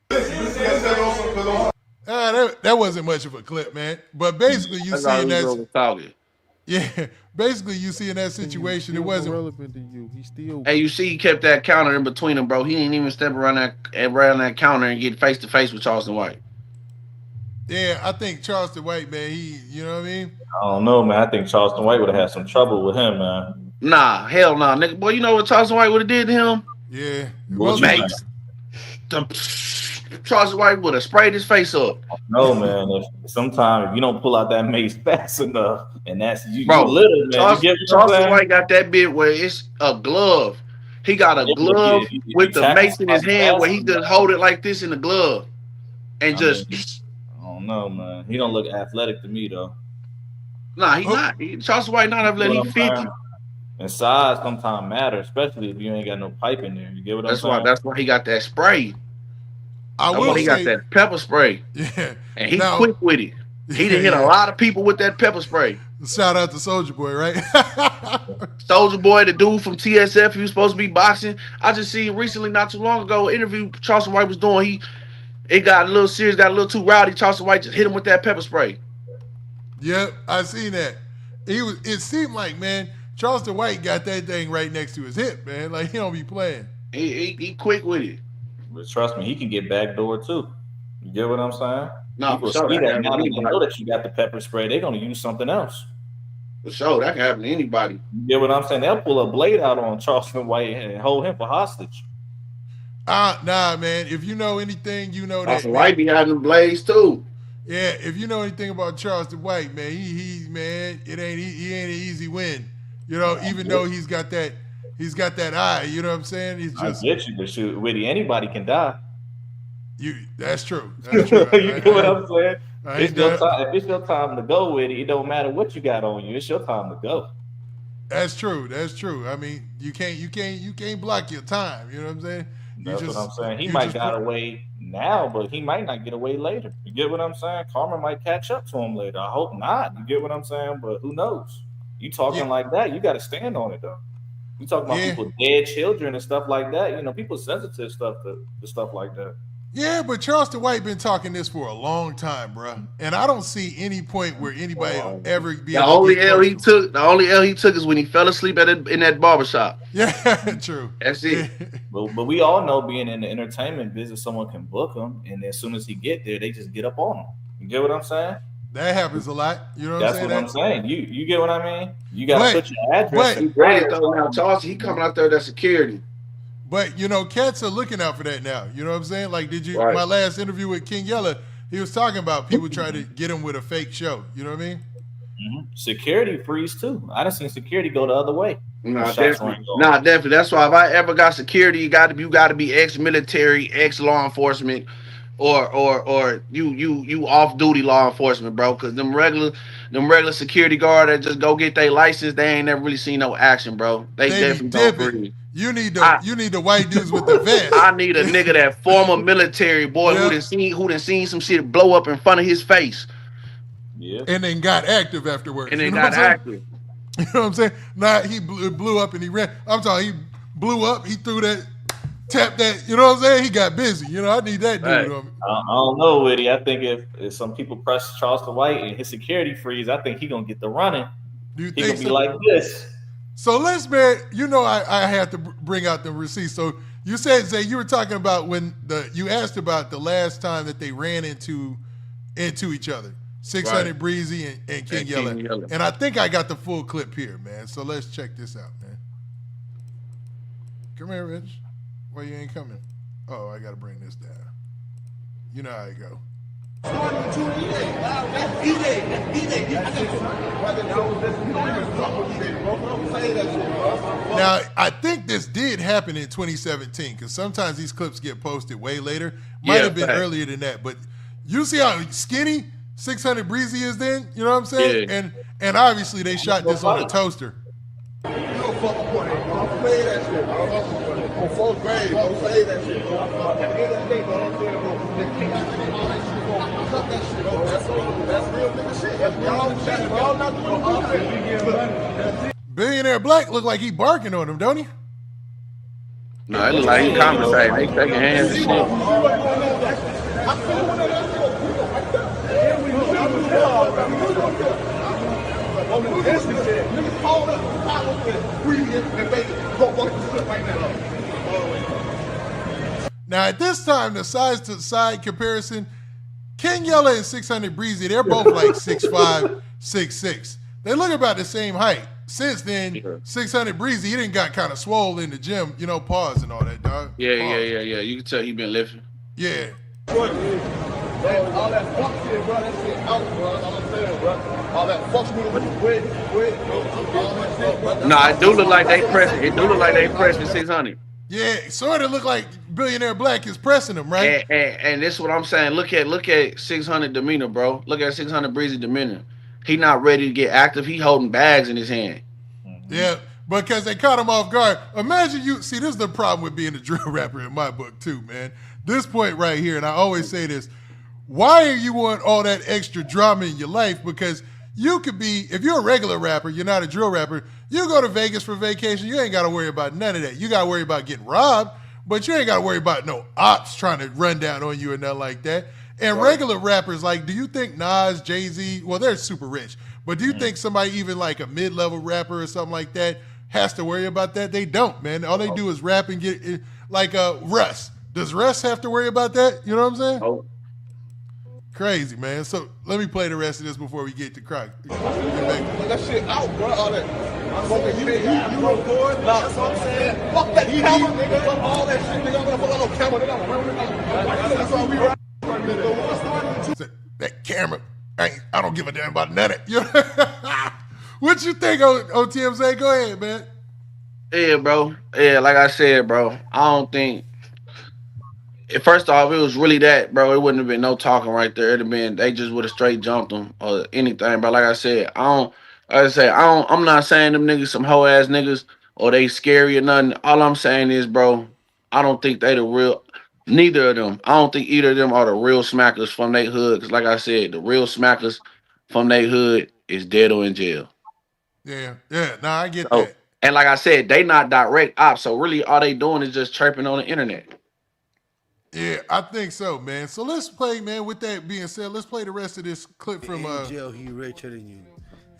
Listen, on some that wasn't much of a clip, man. But basically, you see in that. Yeah, basically, you see in that situation, it wasn't relevant to you. He still. Hey, you see, he kept that counter in between them, bro. He didn't even step around that counter and get face to face with Charleston White. Yeah, I think Charleston White, man. You know what I mean? I don't know, man. I think Charleston White would have had some trouble with him, man. Nah, hell nah, nigga. Boy, you know what Charleston White would have did to him? Yeah. Well, Charleston White would have sprayed his face up. No, man. Sometimes if you don't pull out that mace fast enough, and that's you, bro. You little, man. Charleston White got that bit where it's a glove. He got a glove with the mace in his hand where he just hold it like this in the glove, and I don't know, man. He don't look athletic to me though. Nah, he not. Charleston White not athletic. He 50. And size sometimes matters, especially if you ain't got no pipe in there. You get what I'm saying? That's why he got that spray. He got that pepper spray. Yeah. And he quick with it. He done hit a lot of people with that pepper spray. Shout out to Soulja Boy, right? Soulja Boy, the dude from TSF, he was supposed to be boxing. I just seen recently, not too long ago, an interview Charleston White was doing. It got a little serious, got a little too rowdy. Charleston White just hit him with that pepper spray. Yep, I seen that. It seemed like, man, Charleston White got that thing right next to his hip, man. Like, he don't be playing. He quick with it. But trust me, he can get backdoor too. You get what I'm saying? No, people see that now. They know that you got the pepper spray. They're gonna use something else. For sure, that can happen to anybody. You get what I'm saying? They'll pull a blade out on Charleston White and hold him for hostage. Nah, man. If you know anything, you know that. Charleston White be having blades too. Yeah, if you know anything about Charleston White, man, he man, he ain't an easy win. You know, even though he's got that eye. You know what I'm saying? He's just. I get you, but shoot, Witty, anybody can die. That's true. That's true. You get what I'm saying? It's your time. If it's your time to go, Witty, it don't matter what you got on you. It's your time to go. That's true. That's true. I mean, you can't block your time. You know what I'm saying? That's what I'm saying. He might get away now, but he might not get away later. You get what I'm saying? Karma might catch up to him later. I hope not. You get what I'm saying? But who knows? You talking like that, you got to stand on it though. You talking about people dead children and stuff like that. You know, people sensitive stuff to stuff like that. Yeah, but Charleston White been talking this for a long time, bro. And I don't see any point where anybody will ever be. The only L he took is when he fell asleep in that barbershop. Yeah, true. That's it. But we all know, being in the entertainment business, someone can book him, and as soon as he get there, they just get up on him. You get what I'm saying? That happens a lot. You know what I'm saying? That's what I'm saying. You get what I mean? You got to put your address. He's ready though now. Charleston, he coming out there, that security. But, you know, cats are looking out for that now. You know what I'm saying? Like, my last interview with King Yella, he was talking about people trying to get him with a fake show. You know what I mean? Mm-hmm. Security freeze, too. I done seen security go the other way. Definitely. That's why if I ever got security, you got to be ex-military, ex-law enforcement, or you off-duty law enforcement, bro. Because them regular security guard that just go get their license, they ain't never really seen no action, bro. They definitely don't breathe. You need the white dudes with the vest. I need a nigga that former military boy who done seen some shit blow up in front of his face. Yeah. And then got active afterwards. And then got active. You know what I'm saying? Not he blew up and he ran. I'm talking he blew up, he threw that, tapped that, you know what I'm saying? He got busy. You know, I need that dude on me. I don't know, Whitty. I think if some people press Charleston White and his security freeze, I think he gonna get the running. Do you He think gonna be like this. So let's, man, you know I had to bring out the receipts. So you said, Zay, you were talking about when you asked about the last time that they ran into each other. 600 Right. Breezy and King Yella. And I think I got the full clip here, man. So let's check this out, man. Come here, Rich. Why you ain't coming? Oh, I got to bring this down. You know how it go. Now, I think this did happen in 2017 because sometimes these clips get posted way later. Might have been earlier than that, but you see how skinny 600 Breezy is then? You know what I'm saying? Yeah. And obviously they shot this on a toaster. Billionaire Black look like he barking on him, don't he? No, it look like he conversating. They shaking hands and shit. Now at this time, the side to side comparison, King Yella and 600 Breezy, they're both like 6'5", 6'6". They look about the same height. Since then, 600 Breezy, he didn't got kind of swole in the gym, you know, pause and all that, dog. Yeah. You can tell he been lifting. Yeah. All that fuck shit, bro. That shit out, bro. I'm saying, bro. All that fuck shit with all that shit, bro. No, it do look like they pressing. It do look like they pressing 600. Yeah, sort of look like Billionaire Black is pressing him, right? And this is what I'm saying. Look at 600 demeanor, bro. Look at 600 Breezy demeanor. He not ready to get active. He holding bags in his hand. Yeah, because they caught him off guard. Imagine this is the problem with being a drill rapper in my book too, man. This point right here, and I always say this, why are you want all that extra drama in your life? Because you could be, if you're a regular rapper, you're not a drill rapper, you go to Vegas for vacation, you ain't got to worry about none of that. You got to worry about getting robbed, but you ain't got to worry about no ops trying to run down on you and nothing like that. And regular rappers, like, do you think Nas, Jay-Z, well, they're super rich, but do you think somebody even like a mid-level rapper or something like that has to worry about that? They don't, man. All they do is rap and get, like Russ. Does Russ have to worry about that? You know what I'm saying? Oh. Crazy, man. So let me play the rest of this before we get to Croc. That shit out, bro. All that. You know, boy. That's what I'm saying. Fuck that camera, nigga. Fuck all that shit, nigga. I'm gonna fuck all no camera, nigga. That's why we rap. That camera, I don't give a damn about none of it. What you think, OTMZ? Go ahead, man. Yeah, bro. Yeah, like I said, bro. I don't think. First off, it was really that, bro. It wouldn't have been no talking right there. It'd have been they just would have straight jumped them or anything. But like I said, I'm not saying them niggas some hoe ass niggas or they scary or nothing. All I'm saying is, bro, I don't think they the real. Neither of them. I don't think either of them are the real smackers from their hood. Cause like I said, the real smackers from their hood is dead or in jail. Yeah. Nah, I get that. And like I said, they not direct ops. So really, all they doing is just chirping on the internet. Yeah, I think so, man. So let's play, man. With that being said, let's play the rest of this clip from. In jail, he richer than you.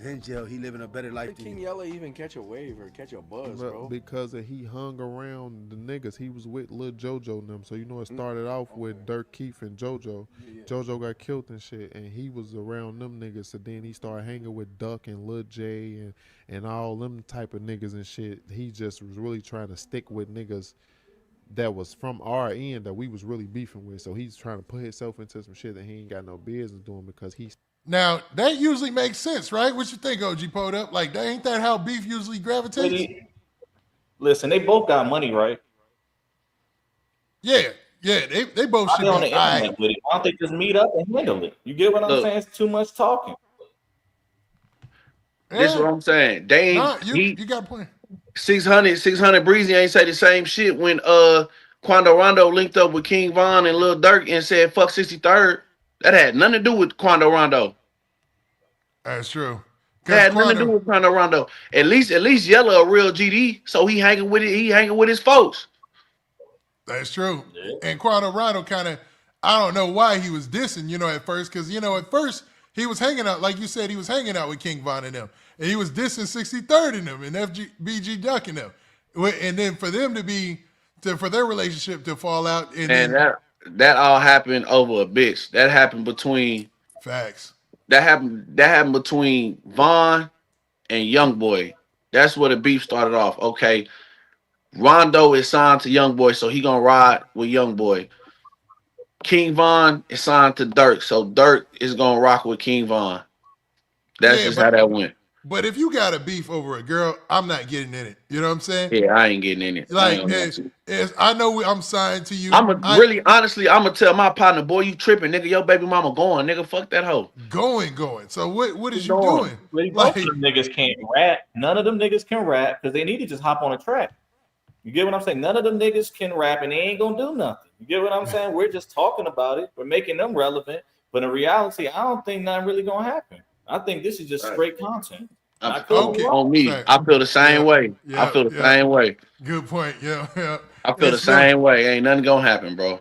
In jail, he living a better life than King you. Yella even catch a wave or catch a buzz, bro? Because he hung around the niggas. He was with Lil JoJo and them. So you know it started off with Dirk Keefe and JoJo. Yeah. JoJo got killed and shit, and he was around them niggas. So then he started hanging with Duck and Lil J and all them type of niggas and shit. He just was really trying to stick with niggas that was from our end that we was really beefing with. So he's trying to put himself into some shit that he ain't got no business doing because he's. Now, that usually makes sense, right? What you think, OG Poed Up? Like, ain't that how beef usually gravitates? Listen, they both got money, right? Yeah, they both should be on the internet with it. Why don't they just meet up and handle it? You get what I'm saying? It's too much talking. Yeah. This is what I'm saying. They ain't, you got a point. 600 Breezy ain't say the same shit when Quando Rondo linked up with King Von and Lil Durk and said fuck 63rd. That had nothing to do with Quando Rondo. That's true. That had nothing to do with Quando Rondo. At least Yella a real GD, so he hanging with it. He hanging with his folks. That's true. Yeah. And Quando Rondo kind of, I don't know why he was dissing, at first, because at first he was hanging out, like you said, he was hanging out with King Von and them, and he was dissing 63rd in them and BG ducking them, and then for them for their relationship to fall out, and that all happened over a bitch. That happened between facts. That happened between Von and Youngboy. That's where the beef started off. Okay, Rondo is signed to Youngboy, so he gonna ride with Youngboy. King Von is signed to Dirk, so Dirk is gonna rock with King Von. That's just how that went. But if you got a beef over a girl, I'm not getting in it. You know what I'm saying? Yeah, I ain't getting in it. Like, I know I'm signed to you. Honestly, I'm gonna tell my partner, boy, you tripping, nigga. Your baby mama going, nigga. Fuck that hoe. Going. So what is you doing? Both of them niggas can't rap. None of them niggas can rap because they need to just hop on a track. You get what I'm saying? None of them niggas can rap and they ain't gonna do nothing. You get what I'm saying? We're just talking about it. We're making them relevant. But in reality, I don't think nothing really gonna happen. I think this is just straight content. On me. I feel the same way. I feel the same way. Good point. Yeah. I feel the same way. Ain't nothing gonna happen, bro.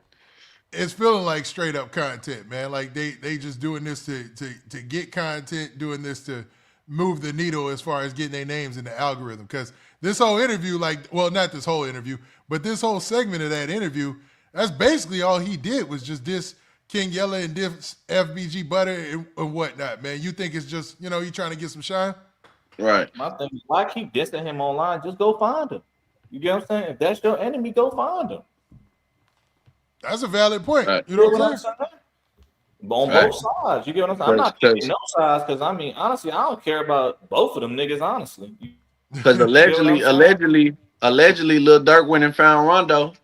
It's feeling like straight up content, man. Like they just doing this to get content, doing this to move the needle as far as getting their names in the algorithm. Because this whole interview, not this whole interview, but this whole segment of that interview, that's basically all he did was just diss King Yella and diss FBG Butter and whatnot, man. You think it's just, he trying to get some shine? Right. My thing is, why keep dissing him online? Just go find him. You get what I'm saying? If that's your enemy, go find him. That's a valid point. Right. You know what I'm saying? On both sides. You get what I'm saying? I'm not picking no sides because, honestly, I don't care about both of them niggas, honestly. Because allegedly, Lil Durk went and found Rondo.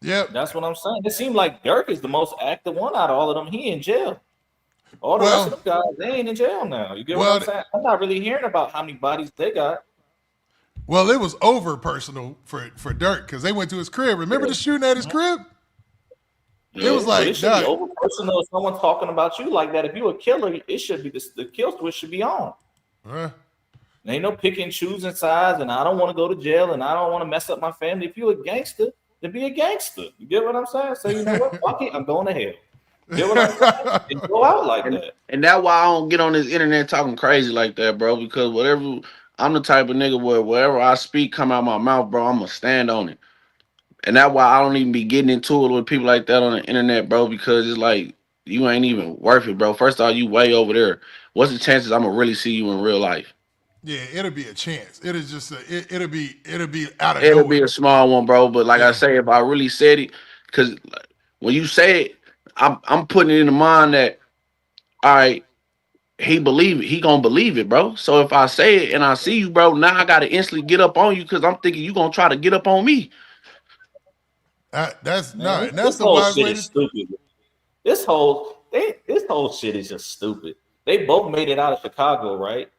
Yep. That's what I'm saying. It seemed like Durk is the most active one out of all of them. He in jail. All the rest of them guys, they ain't in jail now. You get what I'm saying? I'm not really hearing about how many bodies they got. Well, it was over personal for Durk because they went to his crib. Remember the shooting at his crib? It was like, it should be over personal if someone's talking about you like that. If you're a killer, it should be the kill switch should be on. Ain't no pick and choosing sides, and I don't want to go to jail, and I don't want to mess up my family. If you're a gangster, then be a gangster. You get what I'm saying? So you know what? Fuck it, I'm going to hell. You get what I'm saying? And go out like that. And that's why I don't get on this internet talking crazy like that, bro. Because I'm the type of nigga where whatever I speak come out my mouth, bro, I'm gonna stand on it. And that's why I don't even be getting into it with people like that on the internet, bro, because it's like you ain't even worth it, bro. First of all, you way over there. What's the chances I'm gonna really see you in real life? Yeah, it'll be a chance. It is just it'll be out of It'll nowhere. be a small one, bro. But like I say, if I really said it, because when you say it, I'm putting it in the mind that, all right, he believe it. He gonna believe it, bro. So if I say it and I see you, bro, now I gotta instantly get up on you because I'm thinking you gonna try to get up on me. That's the wise way to. Stupid. This whole shit is just stupid. They both made it out of Chicago, right?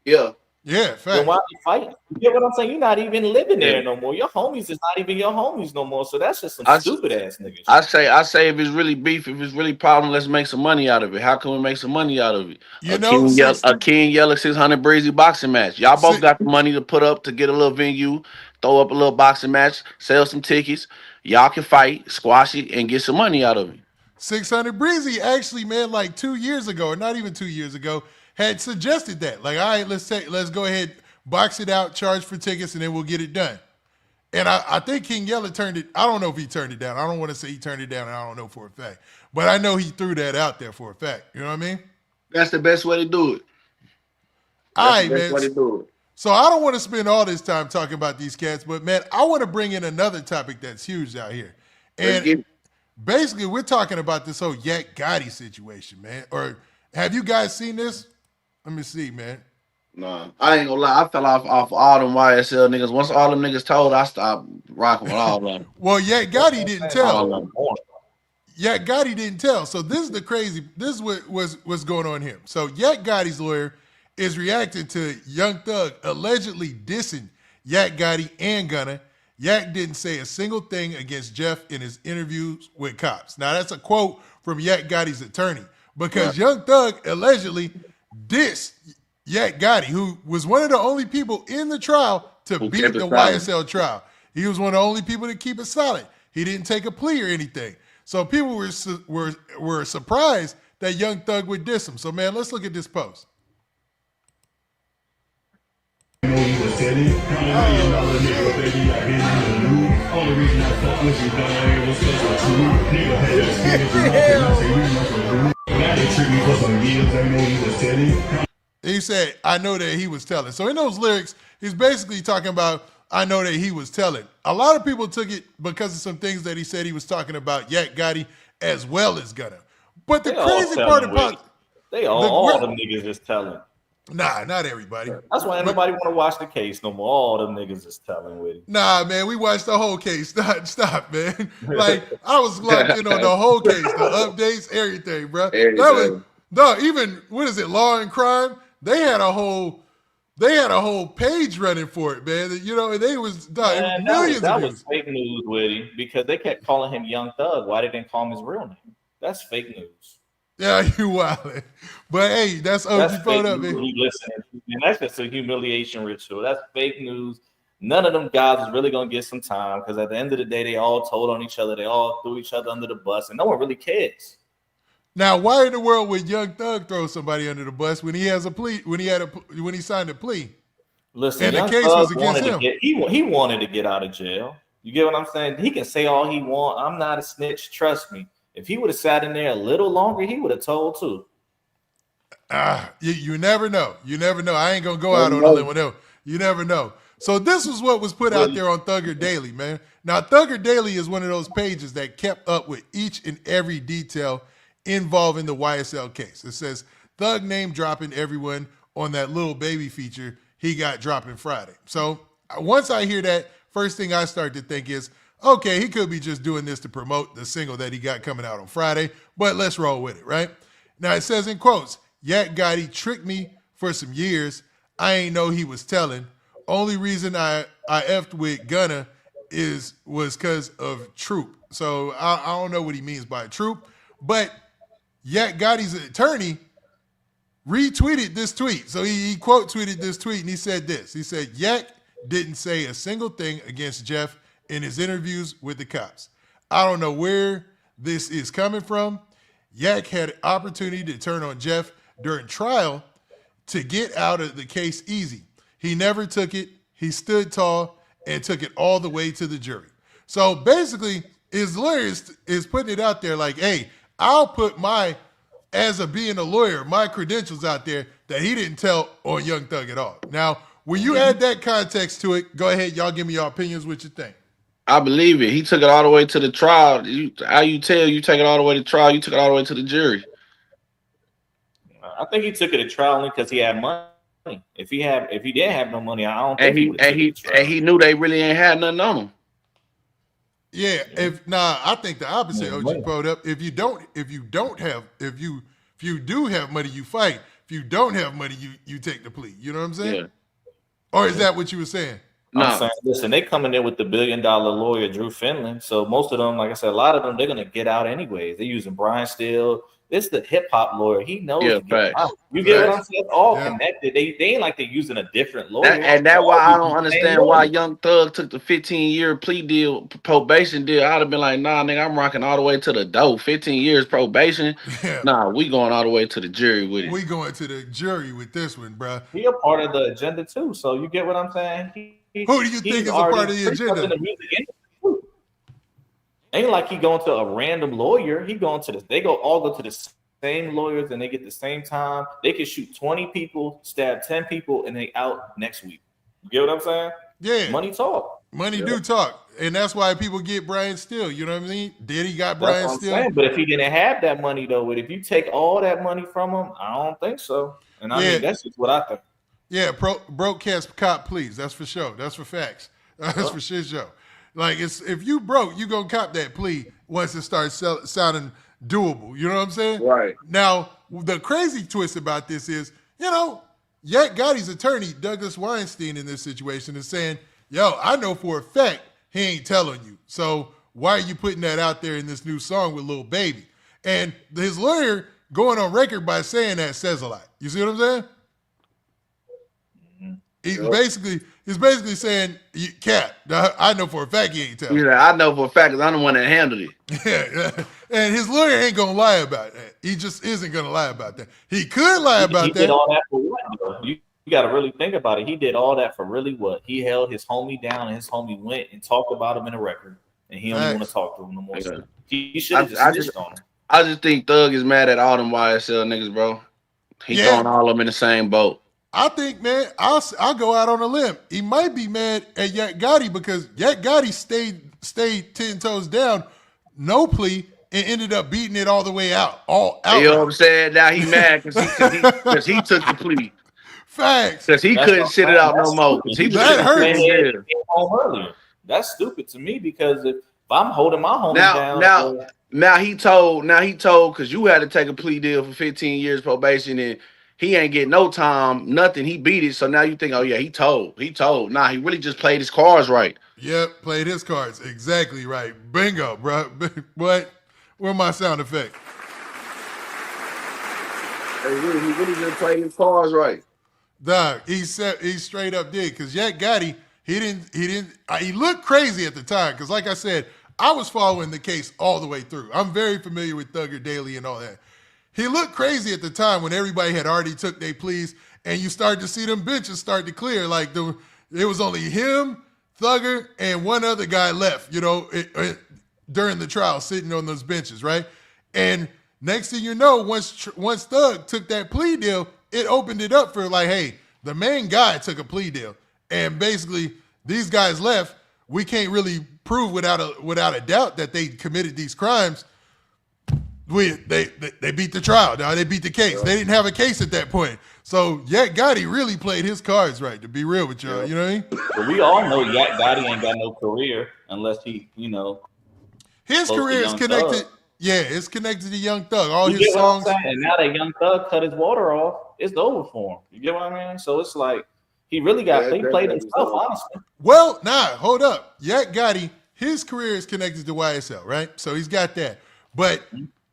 Yeah. Yeah, fact. Then why you fighting? You get what I'm saying? You're not even living there no more. Your homies is not even your homies no more. So that's just some stupid ass niggas. I say if it's really beef, if it's really problem, let's make some money out of it. How can we make some money out of it? A King Yella 600 Breezy boxing match. Y'all both got the money to put up to get a little venue, throw up a little boxing match, sell some tickets. Y'all can fight, squash it, and get some money out of it. 600 Breezy actually, man, like 2 years ago, or not even 2 years ago, had suggested that. Like, all right, let's go ahead, box it out, charge for tickets, and then we'll get it done. And I think King Yella turned it. I don't know if he turned it down. I don't want to say he turned it down, and I don't know for a fact. But I know he threw that out there for a fact. You know what I mean? That's the best way to do it. All right, man. So I don't want to spend all this time talking about these cats, but, man, I want to bring in another topic that's huge out here. And basically, we're talking about this whole Yak Gotti situation, man. Or have you guys seen this? Let me see, man. Nah, I ain't gonna lie. I fell off all them YSL niggas. Once all them niggas told, I stopped rocking with all of them. Well, Yak Gotti didn't tell. Yak Gotti didn't tell. So this is the crazy. This is what's going on here. So Yak Gotti's lawyer is reacting to Young Thug allegedly dissing Yak Gotti and Gunna. Yak didn't say a single thing against Jeff in his interviews with cops. Now that's a quote from Yak Gotti's attorney because Young Thug allegedly dissed Yak Gotti, who was one of the only people in the trial to Who beat kept the it silent. YSL trial. He was one of the only people to keep it silent. He didn't take a plea or anything. So people were surprised that Young Thug would diss him. So, man, let's look at this post. He said, I know that he was telling. So in those lyrics, he's basically talking about, I know that he was telling. A lot of people took it because of some things that he said he was talking about Yak Gotti as well as Gunna. But the crazy part about all them niggas is telling. Nah, not everybody. That's why nobody want to watch the case no more. All them niggas is telling with it. Nah, man, we watched the whole case. Stop, man. Like, I was locked in on the whole case, the updates, everything, bro. That was, no, even, what is it, Law and Crime? They had a whole page running for it, man. You know, and they was millions that of was fake news with him because they kept calling him Young Thug. Why they didn't call him his real name? That's fake news. Yeah, you wildin'. But hey, that's OG Poed up, man. And that's just a humiliation ritual. That's fake news. None of them guys is really gonna get some time because at the end of the day, they all told on each other. They all threw each other under the bus, and no one really cares. Now, why in the world would Young Thug throw somebody under the bus when he has a plea? When he signed a plea? Listen, and the case was against him. He wanted to get out of jail. You get what I'm saying? He can say all he want. I'm not a snitch. Trust me. If he would have sat in there a little longer, he would have told too. You never know. You never know. I ain't gonna go out on a limb with him. You never know. So this was what was put out there on Thugger Daily, man. Now Thugger Daily is one of those pages that kept up with each and every detail involving the YSL case. It says Thug name dropping everyone on that Little Baby feature he got dropping Friday. So once I hear that, first thing I start to think is, okay, he could be just doing this to promote the single that he got coming out on Friday, but let's roll with it, right? Now it says in quotes, Yak Gotti tricked me for some years. I ain't know he was telling. Only reason I effed with Gunna was because of Troop. So I don't know what he means by Troop, but Yak Gotti's attorney retweeted this tweet. So he quote tweeted this tweet and he said this. He said, Yak didn't say a single thing against Jeff in his interviews with the cops. I don't know where this is coming from. Yak had an opportunity to turn on Jeff during trial to get out of the case easy. He never took it. He stood tall and took it all the way to the jury. So basically, his lawyer is putting it out there like, hey, I'll put as being a lawyer, my credentials out there that he didn't tell on Young Thug at all. Now, when you add that context to it, go ahead, y'all give me your opinions, what you think. I believe it. He took it all the way to the trial. You take it all the way to trial, you took it all the way to the jury. I think he took it to trial only because he had money. If he didn't have no money, I don't think he knew they really ain't had nothing on him. Yeah, I think the opposite. OG Poed up. If you do have money, you fight. If you don't have money, you take the plea. You know what I'm saying? Yeah. Or is that what you were saying? No. I'm saying, listen, they coming in with the $1 billion lawyer Drew Finland. So most of them, like I said, a lot of them they're gonna get out anyways. They're using Brian Steele. This is the hip hop lawyer. He knows. Yeah, you get what I'm saying? It's all connected. They ain't like they're using a different lawyer. And that's why I don't understand why Young Thug took the 15-year plea deal, probation deal. I'd have been like, nah, nigga, I'm rocking all the way to the door. 15 years probation. Yeah. Nah, we going all the way to the jury with it. We going to the jury with this one, bro. He a part of the agenda too. So you get what I'm saying? Who do you think is a part of the agenda? Ain't like he going to a random lawyer. He going to they all go to the same lawyers and they get the same time. They can shoot 20 people, stab 10 people, and they out next week. You get what I'm saying? Yeah. Money talk. Money do talk. And that's why people get Brian Steele. You know what I mean? Diddy got Brian Steele. But if he didn't have that money though, if you take all that money from him, I don't think so. And I mean that's just what I think. Yeah, broke cats cop please. That's for sure. That's for facts. That's for shit show. Like if you broke, you gonna cop that plea once it starts sounding doable. You know what I'm saying? Right. Now, the crazy twist about this is, Yak Gotti's attorney, Douglas Weinstein, in this situation is saying, yo, I know for a fact he ain't telling you. So why are you putting that out there in this new song with Lil Baby? And his lawyer going on record by saying that says a lot. You see what I'm saying? He's basically saying, Cat, I know for a fact he ain't telling. Yeah, I know for a fact because I'm the one that handled it. Yeah, and his lawyer ain't gonna lie about that. He just isn't gonna lie about that. He could lie about he that. Did all that for what? Though? You got to really think about it. He did all that for really what? He held his homie down, and his homie went and talked about him in a record, and he don't even want to talk to him no more. Yeah. He should have just snitched on him. I just think Thug is mad at all them YSL niggas, bro. He throwing all of them in the same boat. I think, man, I'll go out on a limb. He might be mad at Yak Gotti because Yak Gotti stayed 10 toes down, no plea, and ended up beating it all the way out. You know what I'm saying? Now he mad because he took the plea. Facts. Because he couldn't sit it out no more. That hurt. That's stupid to me because if I'm holding my homie down. Now he told because you had to take a plea deal for 15 years probation and he ain't getting no time, nothing. He beat it. So now you think, oh yeah, he told. Nah, he really just played his cards right. Yep, played his cards exactly right. Bingo, bro. What? Where's my sound effect? He really just played his cards right. Dog, he straight up did because Yak Gotti, he looked crazy at the time because like I said, I was following the case all the way through. I'm very familiar with Thugger Daily and all that. He looked crazy at the time when everybody had already took their pleas and you started to see them benches start to clear. Like it was only him, Thugger, and one other guy left, during the trial sitting on those benches, right? And next thing you know, once Thug took that plea deal, it opened it up for like, hey, the main guy took a plea deal. And basically these guys left. We can't really prove without a doubt that they committed these crimes. They beat the trial. Now they beat the case. They didn't have a case at that point. So Yak Gotti really played his cards right, to be real with y'all. You know what I mean? But we all know Yak Gotti ain't got no career unless he, his career is connected. Thug. Yeah, it's connected to Young Thug. All you his songs. And now that Young Thug cut his water off, it's over for him. You get what I mean? So it's like he really he played himself, honestly. Well, hold up. Yak Gotti, his career is connected to YSL, right? So he's got that. But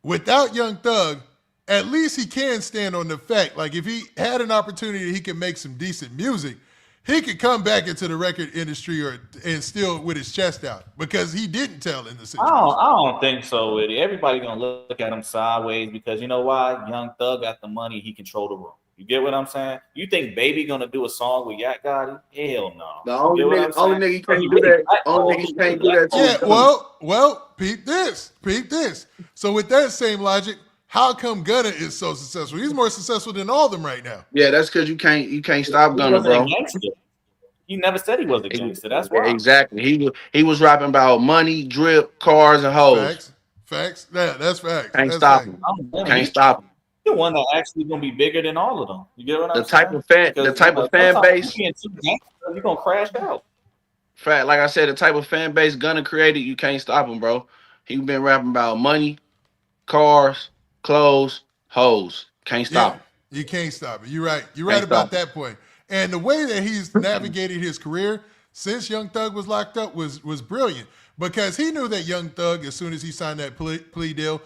without Young Thug, at least he can stand on the fact, like if he had an opportunity, he could make some decent music. He could come back into the record industry and still with his chest out because he didn't tell in the situation. I don't think so, Eddie. Everybody gonna look at him sideways because you know why? Young Thug got the money. He control the room. You get what I'm saying? You think Baby gonna do a song with Yak Gotti? Hell no. The only nigga can't do that. Only nigga can't do that. Yeah. Well. Peep this. So with that same logic, how come Gunna is so successful? He's more successful than all of them right now. Yeah, that's because you can't stop Gunna, bro. He never said he was a gangster. That's why. Exactly. He was rapping about money, drip, cars, and hoes. Facts. Yeah, that's facts. Can't stop him. Can't stop him. The one that actually gonna be bigger than all of them. You get what I'm saying? The type of fan base. You're gonna crash out. Fact, like I said, the type of fan base Gunna created, you can't stop him, bro. He been rapping about money, cars, clothes, hoes. Can't stop him. You can't stop it. You're right. You're right about that point. And the way that he's navigated his career since Young Thug was locked up was brilliant because he knew that Young Thug, as soon as he signed that plea deal,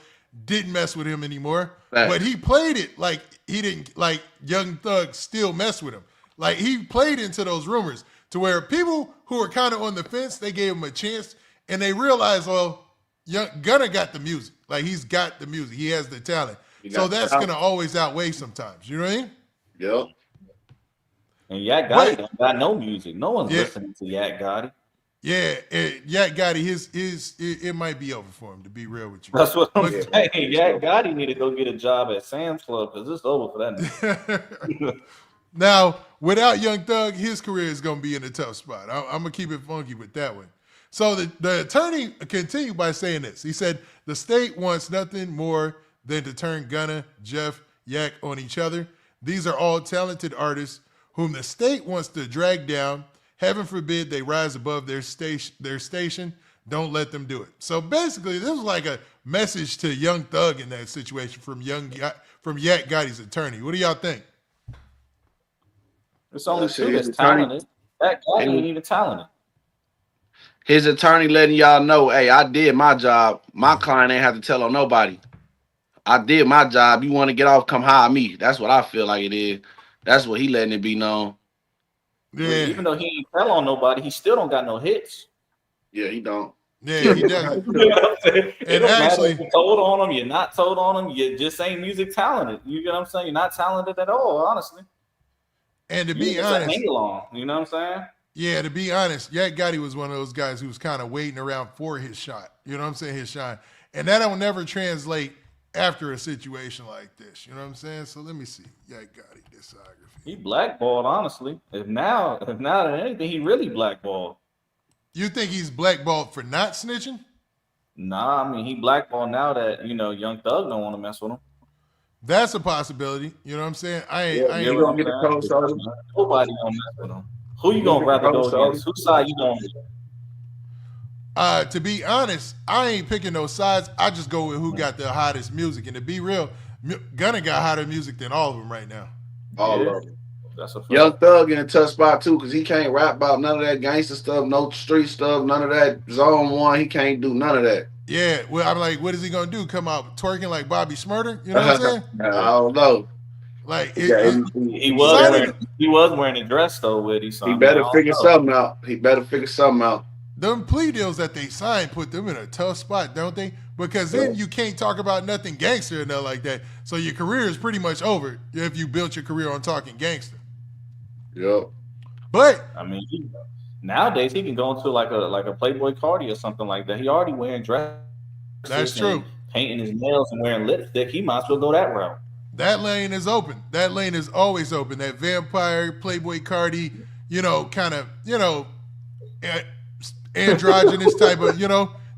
didn't mess with him anymore. Right. But he played it like he didn't, like Young Thug still messed with him. Like he played into those rumors to where people who were kind of on the fence, they gave him a chance and they realized, well, Gunna got the music. Like he's got the music. He has the talent. So that's going to always outweigh sometimes. You know what I mean? Yep. And Yak Gotti don't got no music. No one's listening to Yak Gotti. Yeah, Yak Gotti, it might be over for him, to be real with you. That's what I'm saying. Yak Gotti need to go get a job at Sam's Club because it's over for that nigga. Now, without Young Thug, his career is going to be in a tough spot. I'm going to keep it funky with that one. So the attorney continued by saying this. He said, the state wants nothing more than to turn Gunna, Jeff, Yak on each other. These are all talented artists whom the state wants to drag down. Heaven forbid they rise above their station. Don't let them do it. So basically, this was like a message to Young Thug in that situation from Yak Gotti's attorney. What do y'all think? It's only true that's talented. That guy ain't even talented. His attorney letting y'all know, hey, I did my job. My client ain't have to tell on nobody. I did my job. You want to get off, come hire me. That's what I feel like it is. That's what he letting it be known. Yeah. Even though he ain't tell on nobody, he still don't got no hits. Yeah, he don't. Yeah, he does. You know what I'm saying? It And don't actually- matter if you told on him, you're not told on him, you just ain't music talented. You get what I'm saying? You're not talented at all, honestly. And to You be just honest, hang along. You know what I'm saying? yeah, to be honest, Yak Gotti was one of those guys who was kind of waiting around for his shot. You know what I'm saying? His shine. And that will never translate after a situation like this. You know what I'm saying? So let me see. Yak Gotti discography. He blackballed, honestly. If now than anything, he really blackballed. You think he's blackballed for not snitching? Nah, I mean he blackballed now that Young Thug don't want to mess with him. That's a possibility. You know what I'm saying? I ain't You You know gonna what get I'm a saying? cold shoulder? Nobody gonna mess with him. Who you gonna rather go against? Whose side you gonna? To be honest, I ain't picking no sides. I just go with who got the hottest music. And to be real, Gunna got hotter music than all of them right now. All Yeah. of them. That's a fact. Young Thug in a tough spot too, because he can't rap about none of that gangster stuff, no street stuff, none of that zone one. He can't do none of that. Yeah, well, I'm like, what is he gonna do? Come out twerking like Bobby Smurder? You know what I'm saying? I don't know. Like, He He was wearing a dress though with him. So He I mean, better I don't figure know. something out. He better figure something out. them plea deals that they signed put them in a tough spot, don't they? Because then you can't talk about nothing gangster or nothing like that. So your career is pretty much over if you built your career on talking gangster. Yep. But I mean, nowadays he can go into like a Playboy Cardi or something like that. He already wearing dresses. That's true. and Painting his nails and wearing lipstick. He might as well go that route. that lane is open. That lane is always open. That vampire, Playboy Cardi, kind of, androgynous type of,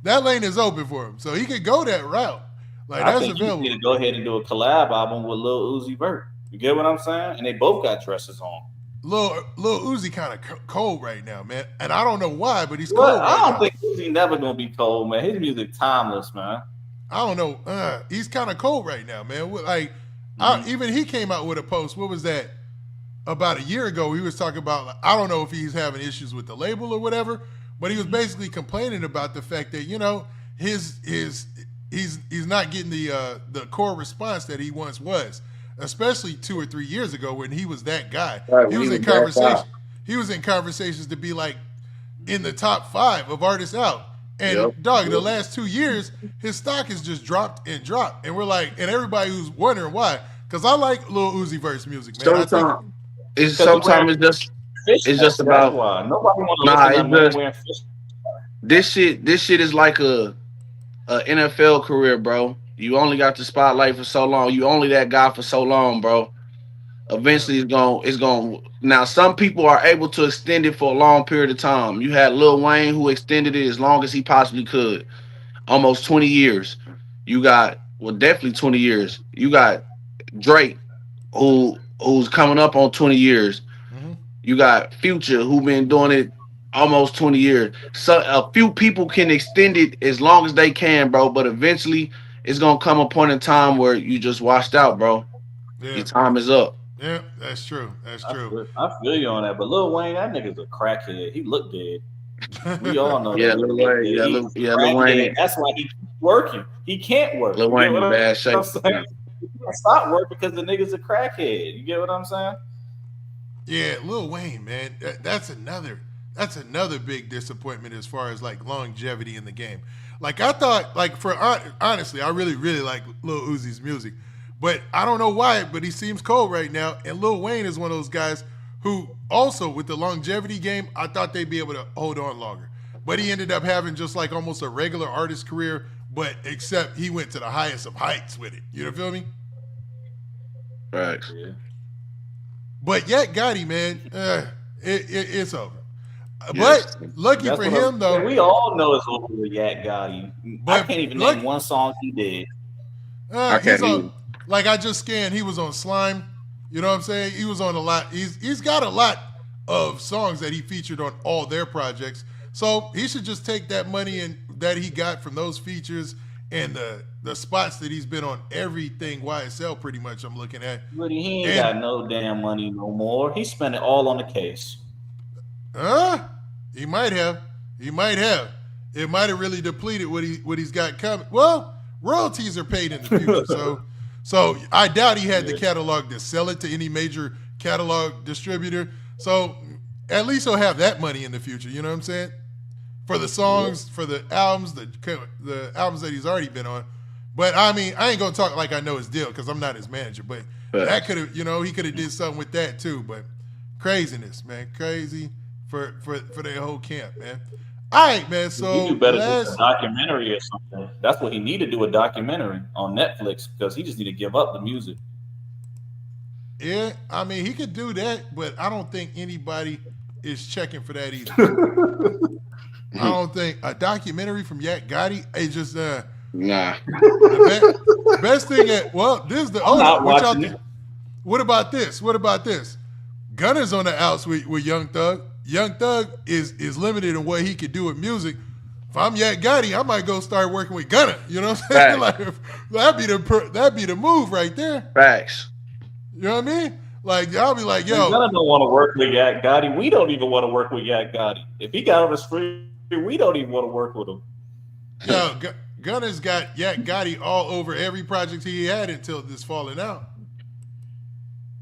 that lane is open for him. So he could go that route. Like, I that's think you available. need to go ahead and do a collab album with Lil Uzi Vert. You get what I'm saying? And they both got dresses on. Lil Uzi kind of cold right now, man. And I don't know why, but he's Well, cold right I don't now. think Uzi never gonna be cold, man. His music timeless, man. I don't know. He's kind of cold right now, man. Like, even he came out with a post. What was that? About a year ago, he was talking about, like, I don't know if he's having issues with the label or whatever, but he was basically complaining about the fact that, he's not getting the core response that he once was, especially 2 or 3 years ago when he was that guy. Right, he was in conversation. He was in conversations to be like in the top 5 of artists out. And the last 2 years, his stock has just dropped and dropped. And we're like, and everybody who's wondering why, because I like Lil Uzi Vert's music, man. Sometimes it's just about why. Nobody want to listen to that man wearing fish. this shit is like a NFL career, bro. You only got the spotlight for so long. You only that guy for so long, bro. Eventually it's going. Now some people are able to extend it for a long period of time. You had Lil Wayne who extended it as long as he possibly could. Almost 20 years. You got, definitely 20 years. You got Drake who's coming up on 20 years. Mm-hmm. You got Future who been doing it almost 20 years. So a few people can extend it as long as they can, bro, but eventually it's gonna come a point in time where you just washed out, bro. Yeah. Your time is up. Yeah, that's true. That's true. I feel you on that. But Lil Wayne, that nigga's a crackhead. He look dead. We all know Yeah, that. Lil Wayne. Lil Wayne. That's why he keeps working. He can't work. Lil Wayne in bad shape. He can't stop working because the nigga's a crackhead. You get what I'm saying? Yeah, Lil Wayne, man. That's another big disappointment as far as like longevity in the game. Like I thought, like honestly, I really, really like Lil Uzi's music. But I don't know why, but he seems cold right now. And Lil Wayne is one of those guys who also, with the longevity game, I thought they'd be able to hold on longer. But he ended up having just like almost a regular artist career, but except he went to the highest of heights with it. You know feel me? Right. Yeah. But Yak Gotti, man, it's over. Yes. But lucky That's for what him, though. we all know it's over with Yak Gotti. But I can't even look- name one song he did. I can't he's on, even. like I just scanned, he was on Slime. You know what I'm saying? He was on a lot. He's got a lot of songs that he featured on all their projects. So he should just take that money that he got from those features and the spots that he's been on everything YSL pretty much I'm looking at. But he ain't got no damn money no more. He spent it all on the case. He might have. It might have really depleted what he's got coming. Well, royalties are paid in the future. So I doubt he had the catalog to sell it to any major catalog distributor. So at least he'll have that money in the future. You know what I'm saying? For the songs, for the albums, the albums that he's already been on. But I mean, I ain't gonna talk like I know his deal because I'm not his manager. But that could have, he could have did something with that too. But craziness, man, crazy for their whole camp, man. All right, man. So he do better than a documentary or something. That's what he need to do, a documentary on Netflix, because he just need to give up the music. Yeah, I mean, he could do that, but I don't think anybody is checking for that either. I don't think a documentary from Yak Gotti is just nah. The best thing this is the What about this? What about this? Gunna's on the outs with Young Thug. Young Thug is limited in what he could do with music. If I'm Yak Gotti, I might go start working with Gunna. You know what I'm saying? Like that'd be the move right there. Facts. You know what I mean? Like I'll be like, yo, Gunna don't want to work with Yak Gotti. We don't even want to work with Yak Gotti. If he got on the street, we don't even want to work with him. Yo, Gunna's got Yak Gotti all over every project he had until this falling out.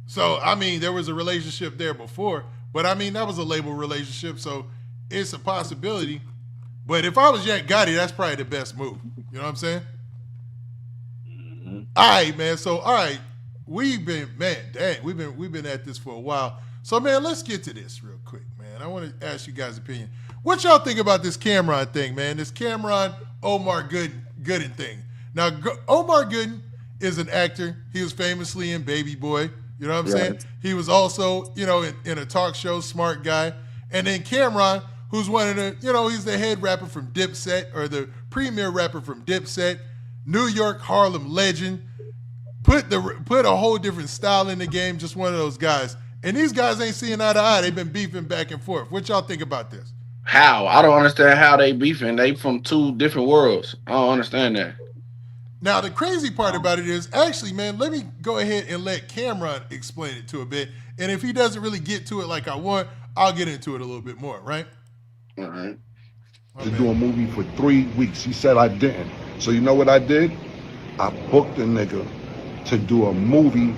So I mean, there was a relationship there before, but I mean that was a label relationship, so it's a possibility. But if I was Yak Gotti, that's probably the best move. You know what I'm saying? Mm-hmm. All right, man. So all right, we've been at this for a while. So man, let's get to this real quick, man. I want to ask you guys' opinion. What y'all think about this Camron thing, man? This Camron Omar Gooden thing. Now, Omar Gooden is an actor. He was famously in Baby Boy. You know what I'm saying? He was also, in a talk show, smart guy. And then Camron, who's one of the, he's the head rapper from Dipset, or the premier rapper from Dipset, New York Harlem legend, put a whole different style in the game, just one of those guys. And these guys ain't seeing eye to eye. They've been beefing back and forth. What y'all think about this? How? I don't understand how they beefing. They from two different worlds. I don't understand that. Now, the crazy part about it is, actually, man, let me go ahead and let Camron explain it to a bit. And if he doesn't really get to it like I want, I'll get into it a little bit more, right? All right. To do a movie for 3 weeks. He said I didn't. So you know what I did? I booked a nigga to do a movie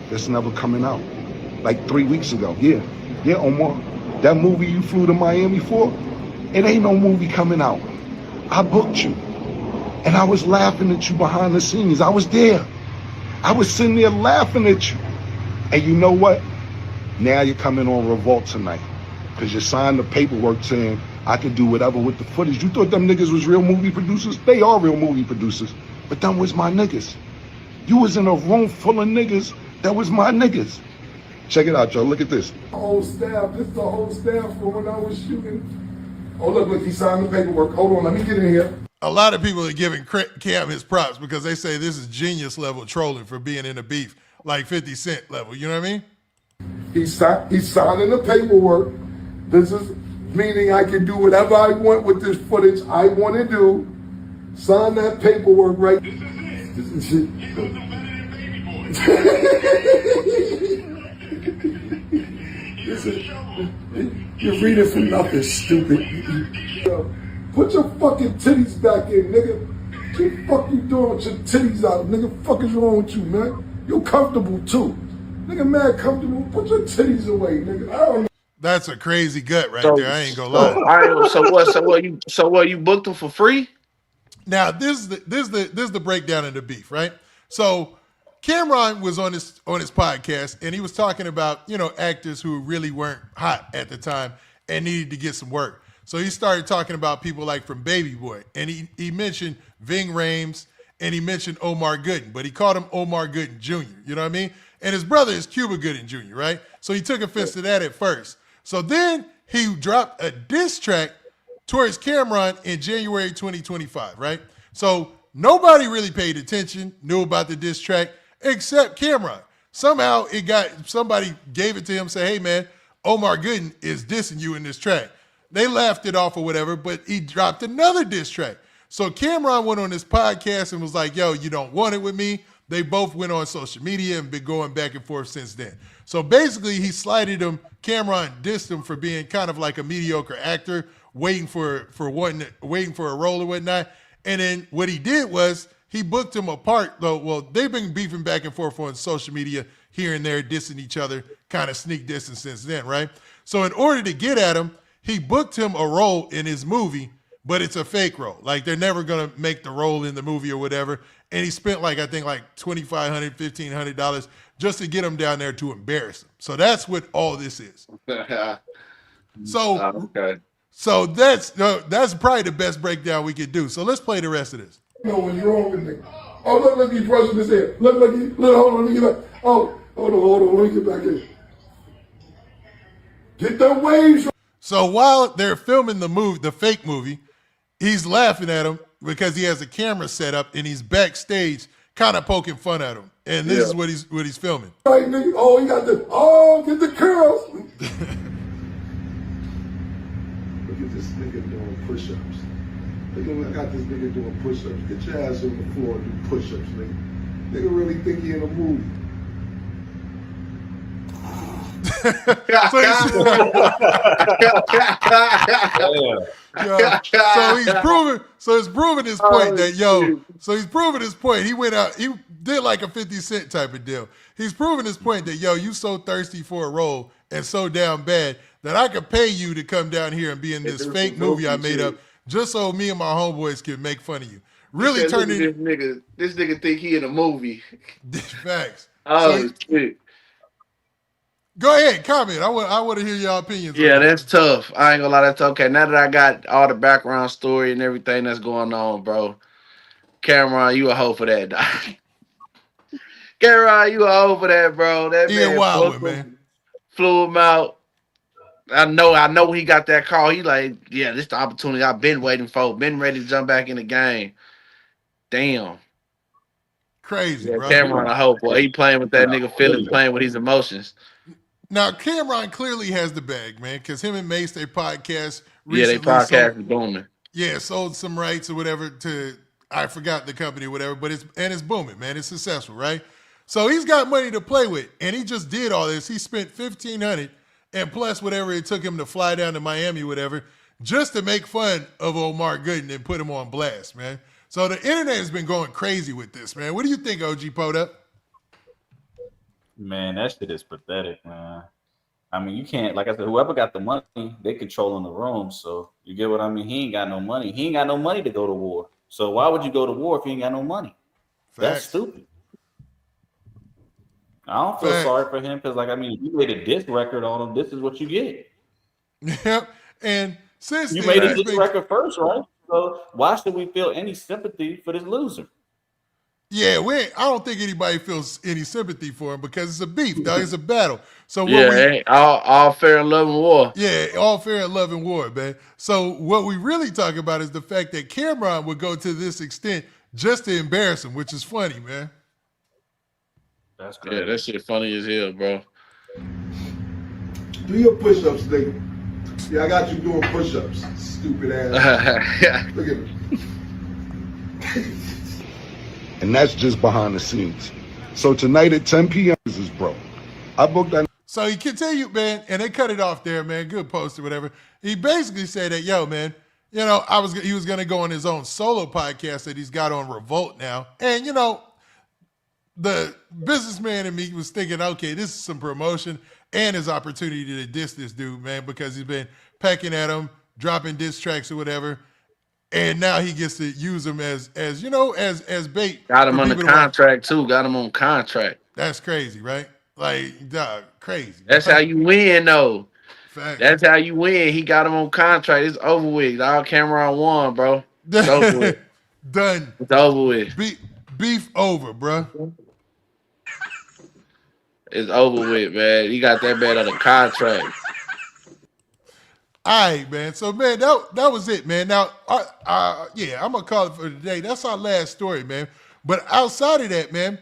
that's never coming out. Like 3 weeks ago. Yeah, Omar. That movie you flew to Miami for, it ain't no movie coming out. I booked you. And I was laughing at you behind the scenes. I was there. I was sitting there laughing at you. And you know what? Now you're coming on Revolt tonight. Because you signed the paperwork saying I could do whatever with the footage. You thought them niggas was real movie producers? They are real movie producers. But them was my niggas. You was in a room full of niggas that was my niggas. Check it out, y'all. Look at this. Whole staff. This is the whole staff from when I was shooting. Oh, look, he signed the paperwork. Hold on, let me get in here. A lot of people are giving Cam his props because they say this is genius level trolling for being in a beef, like 50 Cent level. You know what I mean? He's signing the paperwork. This is meaning I can do whatever I want with this footage I want to do. Sign that paperwork right. This is it. You're reading for nothing, stupid. Put your fucking titties back in, nigga. What the fuck you doing with your titties out, nigga? Fuck is wrong with you, man? You comfortable too. Nigga, mad comfortable. Put your titties away, nigga. I don't know. That's a crazy gut right there. I ain't gonna lie. All right, so what? You booked them for free? Now this is the breakdown of the beef, right? So Camron was on his podcast and he was talking about actors who really weren't hot at the time and needed to get some work. So he started talking about people like from Baby Boy, and he mentioned Ving Rhames and he mentioned Omar Gooden, but he called him Omar Gooden Jr. You know what I mean? And his brother is Cuba Gooden Jr. Right? So he took offense to that at first. So then he dropped a diss track towards Camron in January 2025, right? So nobody really paid attention, knew about the diss track, except Camron. Somehow somebody gave it to him, say, hey man, Omar Gooden is dissing you in this track. They laughed it off or whatever, but he dropped another diss track. So Camron went on his podcast and was like, yo, you don't want it with me. They both went on social media and been going back and forth since then. So basically he slighted him. Camron dissed him for being kind of like a mediocre actor, waiting for a role or whatnot. And then what he did was he booked him apart, though. Well, they've been beefing back and forth on social media here and there, dissing each other, kind of sneak dissing since then, right? So in order to get at him, he booked him a role in his movie, but it's a fake role. Like, they're never going to make the role in the movie or whatever. And he spent, like, I think, like $2,500, $1,500 just to get him down there to embarrass him. So that's what all this is. So, so that's probably the best breakdown we could do. So let's play the rest of this. You know when you're wrong with nigga. Oh, look, he's brushing his hair. Look, hold on, let me get back. Oh, hold on, let me get back in. Get the waves. So while they're filming the fake movie, he's laughing at him because he has a camera set up and he's backstage kind of poking fun at him. And this is what he's filming. Right, nigga. Get the curls. Look at this nigga doing push-ups. Look at I got this nigga doing push-ups. Get your ass on the floor and do push-ups, nigga. Nigga really think he in a movie. So he's proving his point he's proving his point. He went out, he did like a 50 Cent type of deal. He's proving his point that, you so thirsty for a role and so damn bad that I could pay you to come down here and be in this fake movie I made up just so me and my homeboys can make fun of you. Really turning this nigga think he in a movie. Facts. Shit. Go ahead, comment. I want to hear your opinions. Yeah, that's tough. I ain't gonna lie, that's okay. Now that I got all the background story and everything that's going on, bro. Camron, you a hoe for that, dog. Camron, you a hoe for that, bro. That man wild, man. Flew him out. I know he got that call. He like, yeah, this the opportunity I've been waiting for. Been ready to jump back in the game. Damn. Crazy, bro. Camron a hoe, boy. He playing with that nigga feelings, playing with his emotions. Now, Camron clearly has the bag, man, because him and Mace, they podcast recently. Yeah, they podcast is booming. Yeah, sold some rights or whatever to, I forgot the company or whatever, but it's booming, man. It's successful, right? So he's got money to play with, and he just did all this. He spent $1,500 and plus whatever it took him to fly down to Miami, whatever, just to make fun of Omar Gooden and put him on blast, man. So the internet has been going crazy with this, man. What do you think, OG Poed? Man, that shit is pathetic, man. I mean, you can't, like I said, whoever got the money, they controlling the room. So you get what I mean? He ain't got no money. He ain't got no money to go to war. So why would you go to war if you ain't got no money? That's stupid. I don't feel sorry for him because, like, I mean, if you made a diss record on him, this is what you get. Yep. And since you made a diss record first, right? So why should we feel any sympathy for this loser? Yeah, I don't think anybody feels any sympathy for him because it's a beef, dog. It's a battle. So all fair and love and war. Yeah, all fair and love and war, man. So what we really talk about is the fact that Camron would go to this extent just to embarrass him, which is funny, man. That's crazy. Yeah, that shit funny as hell, bro. Do your push-ups, nigga. Yeah, I got you doing push-ups, stupid ass. Look at him. And that's just behind the scenes. So tonight at 10 p.m. this is bro. I booked that. So he continued, man, and they cut it off there, man. Good post or whatever. He basically said that, yo, man, he was going to go on his own solo podcast that he's got on Revolt now. And, the businessman in me was thinking, okay, this is some promotion and his opportunity to diss this dude, man, because he's been pecking at him, dropping diss tracks or whatever. And now he gets to use him as bait. Got him on the contract too. Got him on contract. That's crazy, right? Like, dog, crazy. That's how you win, though. Fact. That's how you win. He got him on contract. It's over with. Dog, Camron won, bro. It's over with. Done. It's over with. Beef over, bro. It's over with, man. He got that man on the contract. All right, man. So, man, that was it, man. Now, I'm going to call it for today. That's our last story, man. But outside of that, man,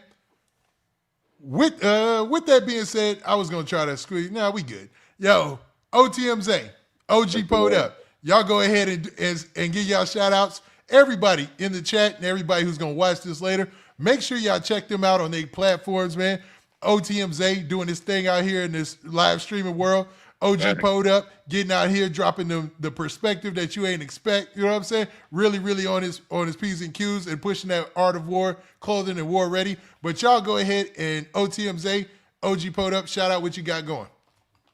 with that being said, I was going to try to squeeze. Nah, we good. Yo, OTMZ, OG Poed Up. Y'all go ahead and give y'all shout-outs. Everybody in the chat and everybody who's going to watch this later, make sure y'all check them out on their platforms, man. OTMZ doing this thing out here in this live streaming world. OG Poed Up, getting out here, dropping the perspective that you ain't expect. You know what I'm saying? Really on his P's and Q's and pushing that Art of War clothing and war ready. But y'all go ahead and OTMZ, OG Poed Up, shout out what you got going.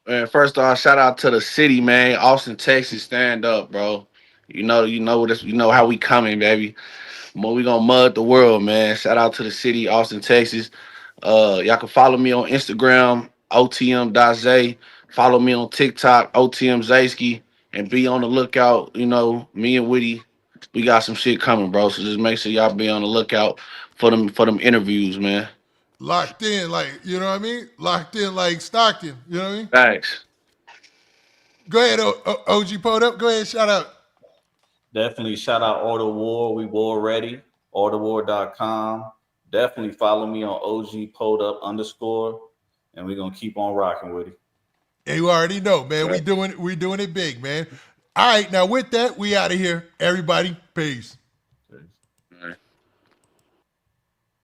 Man, first off, shout out to the city, man. Austin, Texas, stand up, bro. You know this. You know how we coming, baby. We gonna mud the world, man. Shout out to the city, Austin, Texas. Y'all can follow me on Instagram, otm.zay. Follow me on TikTok, otmzayski, and be on the lookout. You know, me and Witty, we got some shit coming, bro. So just make sure y'all be on the lookout for them interviews, man. Locked in, like, you know what I mean? Locked in like Stockton, you know what I mean? Thanks. Go ahead, OG Poed Up. Go ahead, shout out. Definitely shout out Order War. We war ready. Orderwar.com. Definitely follow me on OG Poed Up _, and we're gonna keep on rocking with it. Hey, you already know, man. We doing it big, man. All right, now with that, we out of here. Everybody, peace.